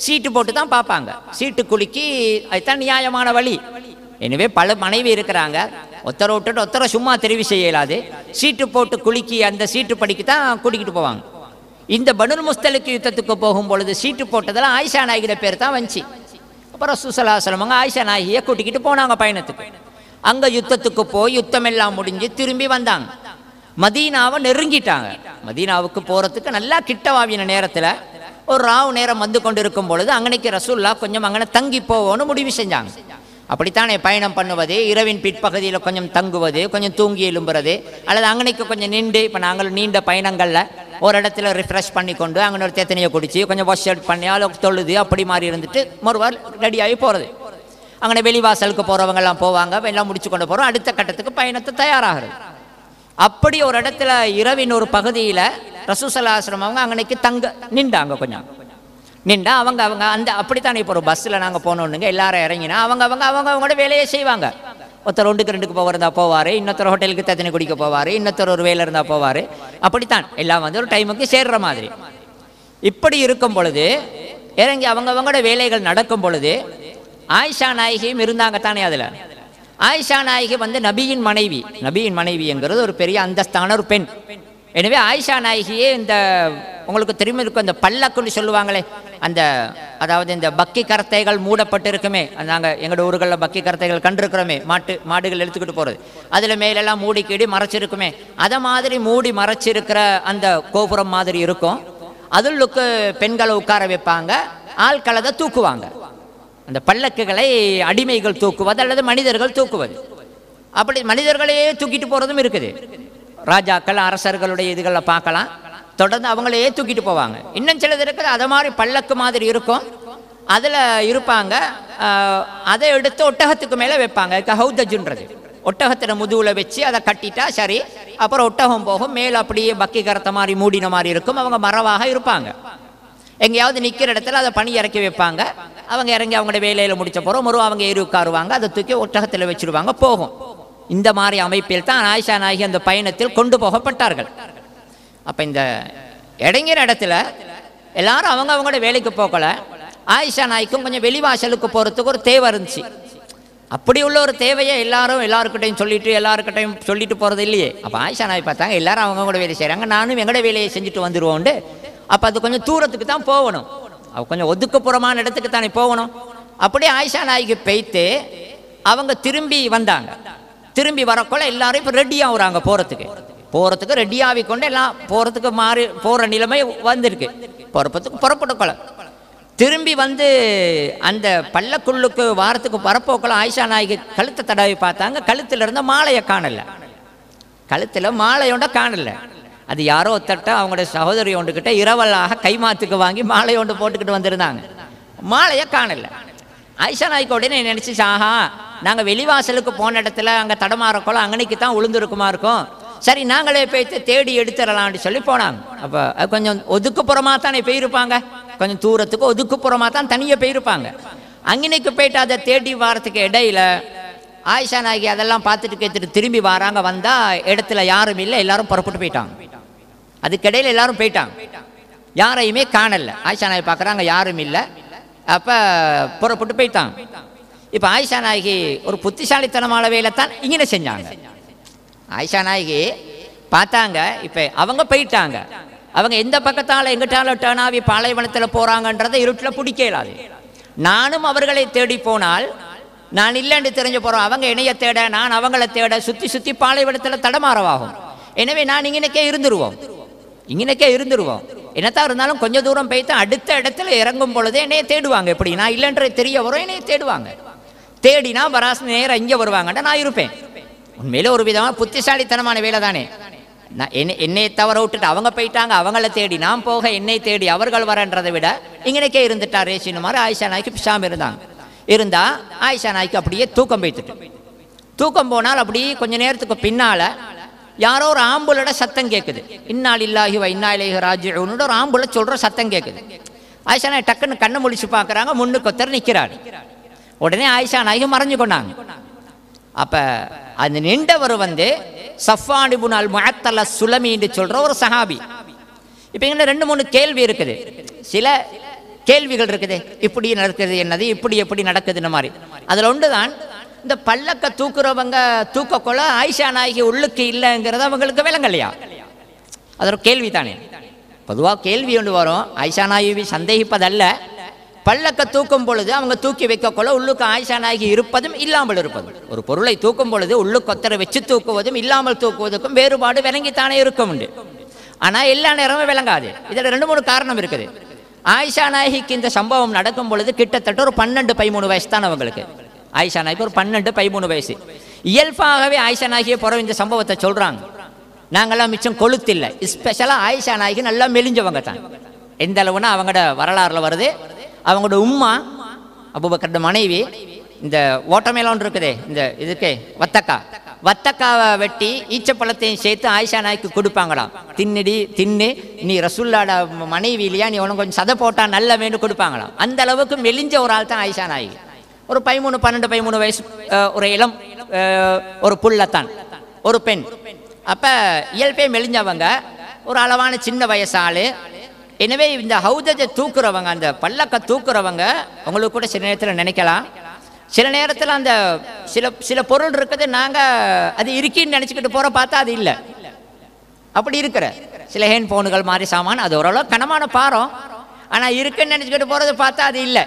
சீட்டு போட்டு தான் பார்ப்பாங்க. சீட்டு குலுக்கி, அதுதான் நியாயமான வழி. எனவே பல மனைவி இருக்கிறாங்க, ஒருத்தரை விட்டுட்டு ஒருத்தரை சும்மா தெரிவு செய்ய இயலாது. சீட்டு போட்டு குலுக்கி அந்த சீட்டு படிக்கு தான் கூட்டிக்கிட்டு போவாங்க. இந்த பனுல் முஸ்தலுக்கு யுத்தத்துக்கு போகும் பொழுது சீட்டு போட்டதில் ஆயிஷா நாயகியோட பேர் தான் வந்துச்சு. அப்புறம் ரசூல் ஸல்லல்லாஹு அலைஹி வஸல்லம் ஆயிஷா நாயகியை கூட்டிக்கிட்டு போனாங்க பயணத்துக்கு. அங்கே யுத்தத்துக்கு போய் யுத்தம் எல்லாம் முடிஞ்சு திரும்பி வந்தாங்க. மதீனாவை நெருங்கிட்டாங்க. மதீனாவுக்கு போகிறதுக்கு நல்லா கிட்டவாவின நேரத்தில் ஒரு ராவு நேரம் வந்து கொண்டு இருக்கும் பொழுது அங்கனைக்கு ரசூல்லா கொஞ்சம் அங்கே தங்கி போவோன்னு முடிவு செஞ்சாங்க. அப்படித்தானே பயணம் பண்ணுவது, இரவின் பிற்பகுதியில் கொஞ்சம் தங்குவது, கொஞ்சம் தூங்கி எழும்புறது, அல்லது அங்கனைக்கு கொஞ்சம் நின்று, இப்போ நாங்கள் நீண்ட பயணங்களில் ஒரு இடத்துல ரிஃப்ரெஷ் பண்ணி கொண்டு அங்கே ஒரு தேத்தனையை குடிச்சு கொஞ்சம் வாஷ் அவுட் பண்ணி தொழுது அப்படி மாதிரி இருந்துட்டு மறுவார் ரெடியாகி போகிறது. அங்கே வெளிவாசலுக்கு போகிறவங்கெல்லாம் போவாங்க, எல்லாம் முடிச்சு கொண்டு போகிறோம், அடுத்த கட்டத்துக்கு பயணத்தை தயாராகிறது. அப்படி ஒரு இடத்துல இரவின் ஒரு பகுதியில் ரசூல் ஸல்லல்லாஹு அலைஹி வஸல்லம் அவங்க அங்கனைக்கு நின்றாங்க. கொஞ்சம் நின்றா அவங்க அந்த அப்படித்தானே இப்போ ஒரு பஸ்ஸில் நாங்கள் போனோன்னுங்க, எல்லாரும் இறங்கினா அவங்களோட வேலையை செய்வாங்க. ஒருத்தர் 1-2 போக இருந்தால் போவார், இன்னொருத்தர் ஹோட்டலுக்கு தத்தனை குடிக்க போவார், இன்னொருத்தர் ஒரு வேலை இருந்தால் போவார். அப்படித்தான் எல்லாம் வந்து ஒரு டைமுக்கு சேர்ற மாதிரி. இப்படி இருக்கும் பொழுது இறங்கி அவங்களோட வேலைகள் நடக்கும் பொழுது ஆயிஷா நாயகியும் இருந்தாங்க தானே அதில். ஆயிஷா நாயகி வந்து நபியின் மனைவிங்கிறது ஒரு பெரிய அந்தஸ்தான ஒரு பெண். எனவே ஆயிஷா நாயகியே இந்த உங்களுக்கு திரும்பி இருக்கும் அந்த பல்லக்குன்னு சொல்லுவாங்களே, அந்த அதாவது இந்த பக்கி கரத்தைகள் மூடப்பட்டு இருக்குமே, நாங்கள் எங்களோட ஊர்களில் பக்கி கரத்தைகள் கண்டிருக்கிறோமே, மாடுகள் எடுத்துக்கிட்டு போகிறது, அதில் மேலெல்லாம் மூடி கீடி மறைச்சிருக்குமே, அதை மாதிரி மூடி மறைச்சிருக்கிற அந்த கோபுரம் மாதிரி இருக்கும். அதுளுக்கு பெண்களை உட்கார வைப்பாங்க, ஆட்களை தான் தூக்குவாங்க. அந்த பல்லக்குகளை அடிமைகள் தூக்குவது அல்லது மனிதர்கள் தூக்குவது. அப்படி மனிதர்களையே தூக்கிட்டு போகிறதும் இருக்குது. ராஜாக்கள் அரசர்களுடைய இதுகளை பார்க்கலாம், தொடர்ந்து அவங்களையே தூக்கிட்டு போவாங்க. இன்னும் சிலது இருக்குது, அதை மாதிரி பல்லக்கு மாதிரி இருக்கும், அதில் இருப்பாங்க. அதை எடுத்து ஒட்டகத்துக்கு மேலே வைப்பாங்க. ஹவுதஜுன்றது ஒட்டகத்தில் முதுகில் வச்சு அதை கட்டிட்டா சரி. அப்புறம் ஒட்டகம் போகும், மேலே அப்படியே பக்கி கரத்த மாதிரி மூடின மாதிரி இருக்கும். அவங்க மரவாக இருப்பாங்க. எங்கேயாவது நிற்கிற இடத்துல அதை பனி இறக்கி வைப்பாங்க. அவங்க இறங்கி அவங்களோட வேலையில் முடிச்ச போகிறோம் அவங்க ஏறி உட்காருவாங்க, அதை தூக்கி ஒட்டகத்தில் வச்சுருவாங்க, போகும். இந்த மாதிரி அமைப்பில் தான் ஆயிஷா நாயகி அந்த பயணத்தில் கொண்டு போகப்பட்டார்கள். அப்போ இந்த இறங்கிற இடத்துல எல்லாரும் அவங்களோட வேலைக்கு போகல. ஆயிஷா நாய்க்கும் கொஞ்சம் வெளிவாசலுக்கு போகிறதுக்கு ஒரு தேவை இருந்துச்சு. அப்படி உள்ள ஒரு தேவையை எல்லாருக்கிட்டையும் சொல்லிட்டு போகிறது இல்லையே. அப்போ ஆயிஷா நாய் பார்த்தாங்க எல்லாரும் அவங்களோட வேலை செய்கிறாங்க, நானும் எங்களோட வேலையை செஞ்சுட்டு வந்துடுவோண்டு. அப்போ அது கொஞ்சம் தூரத்துக்கு தான் போகணும், கொஞ்சம் ஒதுக்குப்புறமான இடத்துக்கு தானே போகணும். அப்படியே ஆயிஷா நாய்க்கு பெய்த்து அவங்க திரும்பி வந்தாங்க. திரும்பி வரக்குள்ள எல்லாரும் இப்போ ரெடியாகுறாங்க, போகிறதுக்கு ரெடியாகி கொண்டு எல்லாம் போகிறதுக்கு போகிற நிலைமை வந்திருக்கு. புறப்பட்டுக்கொள்ள திரும்பி வந்து அந்த பல்லக்குள்ளுக்கு வாரத்துக்கு வரப்போக்குள்ள ஆயிஷா நாய்க்கு கழுத்தை தடவி பார்த்தாங்க. கழுத்தில் இருந்த மாலையை காணலை, கழுத்தில் மாலையோட காணலை. அது யாரோ ஒத்தட்ட அவங்களோட சகோதரி ஒன்றுக்கிட்ட இரவலாக கைமாத்துக்கு வாங்கி மாலை ஒன்று போட்டுக்கிட்டு வந்திருந்தாங்க. மாலையை காணலை. ஆயிஷா நாய்க்கு உடனே நினச்சிச்சு, ஆஹா நாங்கள் வெளிவாசலுக்கு போன இடத்துல அங்கே தடமாறக்கோல அங்கனைக்கு தான் உளுந்துருக்குமா இருக்கும், சரி நாங்களே போய்த்து தேடி எடுத்துடலான்னு சொல்லி போனாங்க. அப்போ அது கொஞ்சம் ஒதுக்குப்புறமாக தானே போயிருப்பாங்க, கொஞ்சம் தூரத்துக்கு ஒதுக்குப்புறமாக தான் தனியாக போயிருப்பாங்க. அங்கனைக்கு போயிட்டு அதை தேடி வாரத்துக்கு இடையில ஆயிஷா நாயகி அதெல்லாம் பார்த்துட்டு கேட்டுட்டு திரும்பி வராங்க. வந்தால் இடத்துல யாரும் இல்லை, எல்லாரும் புறப்பட்டு போயிட்டாங்க. அதுக்கிடையில் எல்லாரும் போயிட்டாங்க, யாரையுமே காணலை. ஆயிஷா நாயகி பார்க்குறாங்க யாரும் இல்லை. அப்போ புறப்பட்டு போயிட்டாங்க. இப்போ ஆயிஷா நாயகி ஒரு புத்திசாலித்தனமான வேலை தான் இங்கே செஞ்சாங்க. ஆயிஷா நாயகி பார்த்தாங்க, இப்போ அவங்க போயிட்டாங்க, அவங்க எந்த பக்கத்தால் எங்கிட்டாலும் டேனாவி பாலைவனத்தில் போகிறாங்கன்றதை இருட்டில் பிடிக்கலாது. நானும் அவர்களை தேடி போனால் நான் இல்லைன்னு தெரிஞ்சு போகிறோம், அவங்க இணைய தேட நான் அவங்கள தேட சுற்றி சுற்றி பாலைவனத்தில் தடமாறவாகும். எனவே நான் இங்கனக்கே இருந்துருவோம். என்னத்தான் இருந்தாலும் கொஞ்சம் தூரம் போய்த்து அடுத்த இடத்துல இறங்கும் பொழுது என்னைய தேடுவாங்க. எப்படி நான் இல்லைன்றது தெரிய வரும், என்னைய தேடுவாங்க. தேடினா பராஸ் நேரம் இங்கே வருவாங்கன்னு நான் இருப்பேன். உண்மையில ஒரு விதமாக புத்திசாலித்தனமான வேலை தானே. நான் என்னை தவற விட்டுட்டு அவங்க போயிட்டாங்க, அவங்கள தேடி நான் போக என்னை தேடி அவர்கள் வரன்றதை விட இங்கனக்கே இருந்துட்டா ரேஷின்னு மாதிரி ஆயிஷா நாய்க்கு பிசாம இருந்தா ஆயிஷா நாய்க்கு அப்படியே தூக்கம் போய்த்துட்டு. தூக்கம் போனால் அப்படி கொஞ்ச நேரத்துக்கு பின்னால் யாரோ ஒரு ஆம்புலோட சத்தம் கேட்குது. இன்னா லில்லாஹி வ இன்னா இலைஹி ராஜிஊன் ஒரு ஆம்புல சொல்கிற சத்தம் கேட்குது. ஆயிஷா நாய் டக்குன்னு கண்ணை முழிச்சு பார்க்குறாங்க, முன்னுக்கு ஒருத்தர் நிற்கிறாரு. உடனே ஆயிஷா நாய்க்கு மறைஞ்சு கொண்டாங்க. அப்போ அந்த நின்றவர் வந்து சஃப்வான் இப்னு அல் முஅத்தல் சுலமின்னு சொல்கிற ஒரு சஹாபி. இப்போ இங்கே 2-3 கேள்வி இருக்குது, சில கேள்விகள் இருக்குது. இப்படி நடக்குது என்னது, எப்படி நடக்குதுன்னு மாதிரி. அதில் ஒன்று தான் இந்த பல்லக்க தூக்குறவங்க தூக்கக்கொள்ள ஆயிஷா நாயகி உள்ளுக்கு இல்லைங்கிறது அவங்களுக்கு விளங்கலையா? அது ஒரு கேள்வி தானே. பொதுவாக கேள்வி ஒன்று வரும், ஆயிஷா நாயகி சந்தேகிப்பதல்ல, பல்லக்க தூக்கும் பொழுது அவங்க தூக்கி வைக்கக்கொள்ள உள்ளுக்கு ஆயிஷா நாயகி இருப்பதும் இல்லாமல் இருப்பதும். ஒரு பொருளை தூக்கும் பொழுது உள்ளுக்கு ஒத்தரை வச்சு தூக்குவதும் இல்லாமல் தூக்குவதற்கும் வேறுபாடு விளங்கித்தானே இருக்கும் உண்டு. ஆனால் எல்லா நேரமும் விளங்காது. இதில் 2-3 காரணம் இருக்குது. ஆயிஷா நாயகிக்கு இந்த சம்பவம் நடக்கும் பொழுது கிட்டத்தட்ட ஒரு 12-13 வயசு தான் அவங்களுக்கு. ஆயிஷா நாயகி ஒரு 12-13 வயசு. இயல்பாகவே ஆயிஷா நாயகியை பிறகு இந்த சம்பவத்தை சொல்கிறாங்க. நாங்கள்லாம் மிச்சம் கொளுத்தில்லை, ஸ்பெஷலாக ஆயிஷா நாயகி நல்லா மெலிஞ்சவங்க தான். எந்த அளவுனா அவங்களோட வரலாறுல வருது, அவங்களோட உம்மா அபூபக்கரோட மனைவி இந்த ஓட்டமேலோன் இருக்குதே, இந்த இதுக்கு வத்தக்காவை வெட்டி ஈச்சப்பழத்தையும் சேர்த்து ஆயிஷா நாய்க்கு கொடுப்பாங்களாம். தின்னு நீ ரசூல்லாட மனைவி இல்லையா, நீ உனக்கு கொஞ்சம் சதை போட்டா நல்ல வேண்டு கொடுப்பாங்களாம். அந்த அளவுக்கு மெலிஞ்ச ஒரு ஆள் தான் ஆயிஷா நாயகி. ஒரு 12-13 வயசு ஒரு இளம் ஒரு புள்ளத்தான் ஒரு பெண். அப்போ இயல்பே மெலிஞ்சவங்க, ஒரு அளவான சின்ன வயசு ஆள். எனவே இந்த ஹவுதஜை தூக்குறவங்க, அந்த பல்லக்க தூக்குறவங்க, உங்களுக்கு கூட சில நேரத்தில் நினைக்கலாம் சில நேரத்தில் அந்த சில பொருள் இருக்குது, நாங்கள் அது இருக்கின்னு நினச்சிக்கிட்டு போகிற பார்த்தா அது இல்லை. அப்படி இருக்கிற சில ஹேண்ட் ஃபோனுகள் மாதிரி சாமான் அது ஓரளவு கனமான பாரம், ஆனால் இருக்குன்னு நினச்சிக்கிட்டு போகிறது பார்த்தா அது இல்லை.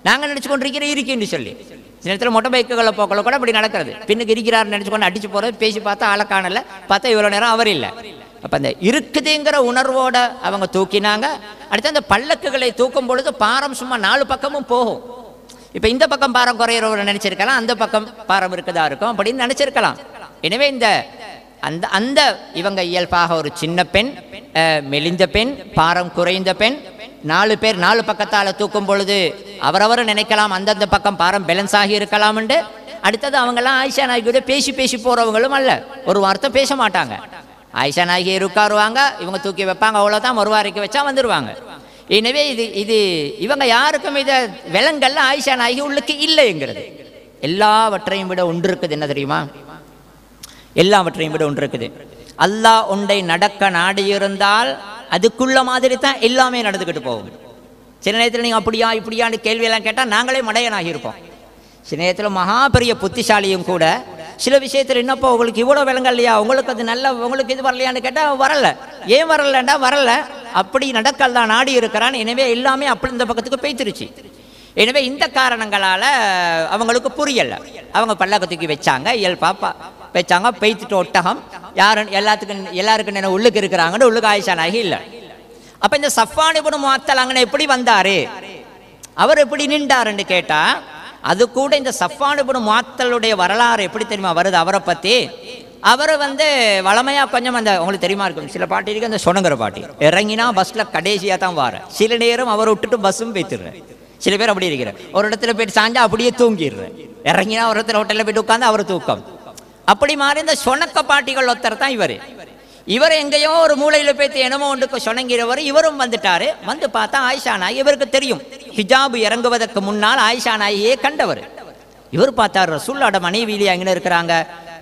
நாங்கள் நினச்சி கொண்டிருக்கிற இருக்குன்னு சொல்லி சில நேரத்தில் மொட்டை பைக்குகளை போக்களை கூட அப்படி நடக்கிறது. பின்னுக்கு இருக்கிறாருன்னு நினச்சி கொண்டு அடித்து போகிறது, பேசி பார்த்தா ஆளை காணலை, பார்த்தா இவ்வளோ நேரம் அவர் இல்லை. அப்போ அந்த இருக்குதுங்கிற உணர்வோட அவங்க தூக்கினாங்க. அடுத்து அந்த பல்லக்குகளை தூக்கும் பொழுது பாரம் சும்மா 4 பக்கமும் போகும். இப்போ இந்த பக்கம் பாரம் குறையிறவர் நினச்சிருக்கலாம், அந்த பக்கம் பாரம் இருக்குதா இருக்கும் அப்படின்னு நினச்சிருக்கலாம். எனவே இந்த அந்த அந்த இவங்க இயல்பாக ஒரு சின்ன பெண், மெலிந்த பெண், பாரம் குறைந்த பெண், 4 பேர் 4 பக்கத்தால் தூக்கும் பொழுது அவரவர் நினைக்கலாம் அந்தந்த பக்கம் பாரம் பேலன்ஸ் ஆகி இருக்கலாம்ண்டு. அடுத்தது அவங்கெல்லாம் ஆயிஷா நாயகியோட பேசி பேசி போகிறவங்களும் அல்ல, ஒரு வார்த்தை பேச மாட்டாங்க. ஆயிஷா நாயகி உட்காருவாங்க, இவங்க தூக்கி வைப்பாங்க, அவ்வளோதான், மறுவாரிக்கு வச்சா வந்துடுவாங்க. எனவே இது இவங்க யாருக்கும் இதை விலங்கல்ல ஆயிஷா நாயகி உள்ளுக்கு இல்லைங்கிறது. எல்லாவற்றையும் விட ஒன்று இருக்குது, என்ன தெரியுமா? எல்லாவற்றையும் விட ஒன்று இருக்குது. அல்லாஹ் ஒன்றை நடக்க நாடி இருந்தால் அதுக்குள்ள மாதிரி தான் எல்லாமே நடந்துக்கிட்டு போகும். சில நேரத்தில் நீங்கள் அப்படியா இப்படியான்னு கேள்வியெல்லாம் கேட்டால் நாங்களே மடையனாகி இருப்போம். சில நேரத்தில் மகா பெரிய புத்திசாலியும் கூட சில விஷயத்தில் என்னப்போ உங்களுக்கு இவ்வளோ விலங்கு இல்லையா, உங்களுக்கு அது நல்ல, உங்களுக்கு இது வரலையான்னு கேட்டால் வரல. ஏன் வரலண்டா வரல, அப்படி நடக்கல் தான் நாடி இருக்கிறான். எனவே எல்லாமே அப்படி இந்த பக்கத்துக்கு பேய்த்திருச்சு. எனவே இந்த காரணங்களால் அவங்களுக்கு புரியலை. அவங்க பல்லக்கத்துக்கு வச்சாங்க, பாப்பா வச்சாங்க, பெய்த்துட்டு ஒட்டகம் எல்லாருக்கும் என்ன உள்ளுக்கு இருக்கிறாங்கன்னு உள்ளுக்கு ஆயிஷா நாயகி இல்லை. அப்போ இந்த சஃப்வான் இப்னு முஅத்தல் அங்கே எப்படி வந்தார், அவர் எப்படி நின்றாருன்னு கேட்டால் அது கூட இந்த சஃப்வான் இப்னு முஅத்தலுடைய வரலாறு எப்படி தெரியுமா வருது அவரை பற்றி? அவர் வளமையாக கொஞ்சம் அந்த உங்களுக்கு தெரியுமா இருக்கும், சில பாட்டி இருக்கு, அந்த சொனங்கிற பாட்டி இறங்கினா பஸ்ஸில் கடைசியாக தான் வார, சில நேரம் அவரை விட்டுட்டு பஸ்ஸும் போய்த்துடுறேன். சில பேர் அப்படி இருக்கிற, ஒரு இடத்துல போயிட்டு சாஞ்சா அப்படியே தூங்கிடுறேன், இறங்கினா ஒரு இடத்துல ஹோட்டலில் போயிட்டு உட்காந்து அவர் தூக்கம். அப்படி மாறி இந்த சொனக்க பாட்டிகள் ஒருத்தர் தான் இவர் எங்கேயோ ஒரு மூலையில் போய்த்து என்னமோ ஒன்றுக்கு சொனங்கிறவர். இவரும் வந்துட்டாரு. வந்து பார்த்தா ஆயிஷா நாயகி, இவருக்கு தெரியும் ஹிஜாபு இறங்குவதற்கு முன்னால் ஆயிஷா நாயகியே கண்டவர். இவர் பார்த்தார் ரசூலுல்லாஹ்வோட மனைவியிலே அங்கே இருக்கிறாங்க.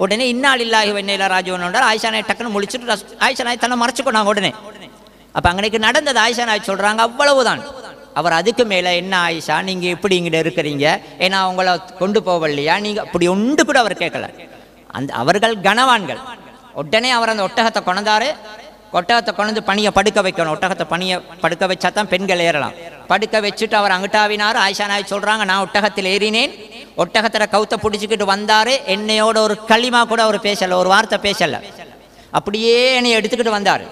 உடனே இன்னா லில்லாஹி வ இன்னா இலைஹி ராஜிஊன் ஆயிஷா நாயகி டக்குன்னு முழிச்சுட்டு ஆயிஷா நாயகி தன்னை மறைச்சுக்கொண்டாங்க உடனே. அப்போ அங்கனைக்கு நடந்தது ஆயிஷா நாயகி சொல்கிறாங்க, அவ்வளவுதான். அவர் அதுக்கு மேலே என்ன ஆயிஷா நீங்கள் இப்படி இங்கிட்ட இருக்கிறீங்க, ஏன்னா அவங்கள கொண்டு போவலையா நீங்கள், அப்படி ஒன்று கூட அவர் கேட்கல. அவர்கள் கனவான்கள். உடனே அவர் அந்த ஒட்டகத்தை கொண்டாரு. ஒட்டகத்தை கொண்டு பணியை படுக்க வைக்கணும். ஒட்டகத்தை பணியை படுக்க வச்சா தான் பெண்கள் ஏறலாம். படுக்க வச்சுட்டு அவர் அங்கிட்டாவினார். ஆயிஷா நாயகி சொல்கிறாங்க, நான் ஒட்டகத்தில் ஏறினேன், ஒட்டகத்தில் கவுத்தை பிடிச்சிக்கிட்டு வந்தார், என்னையோட ஒரு களிமா கூட அவர் பேசலை, ஒரு வார்த்தை பேசலை, அப்படியே என்னை எடுத்துக்கிட்டு வந்தார்.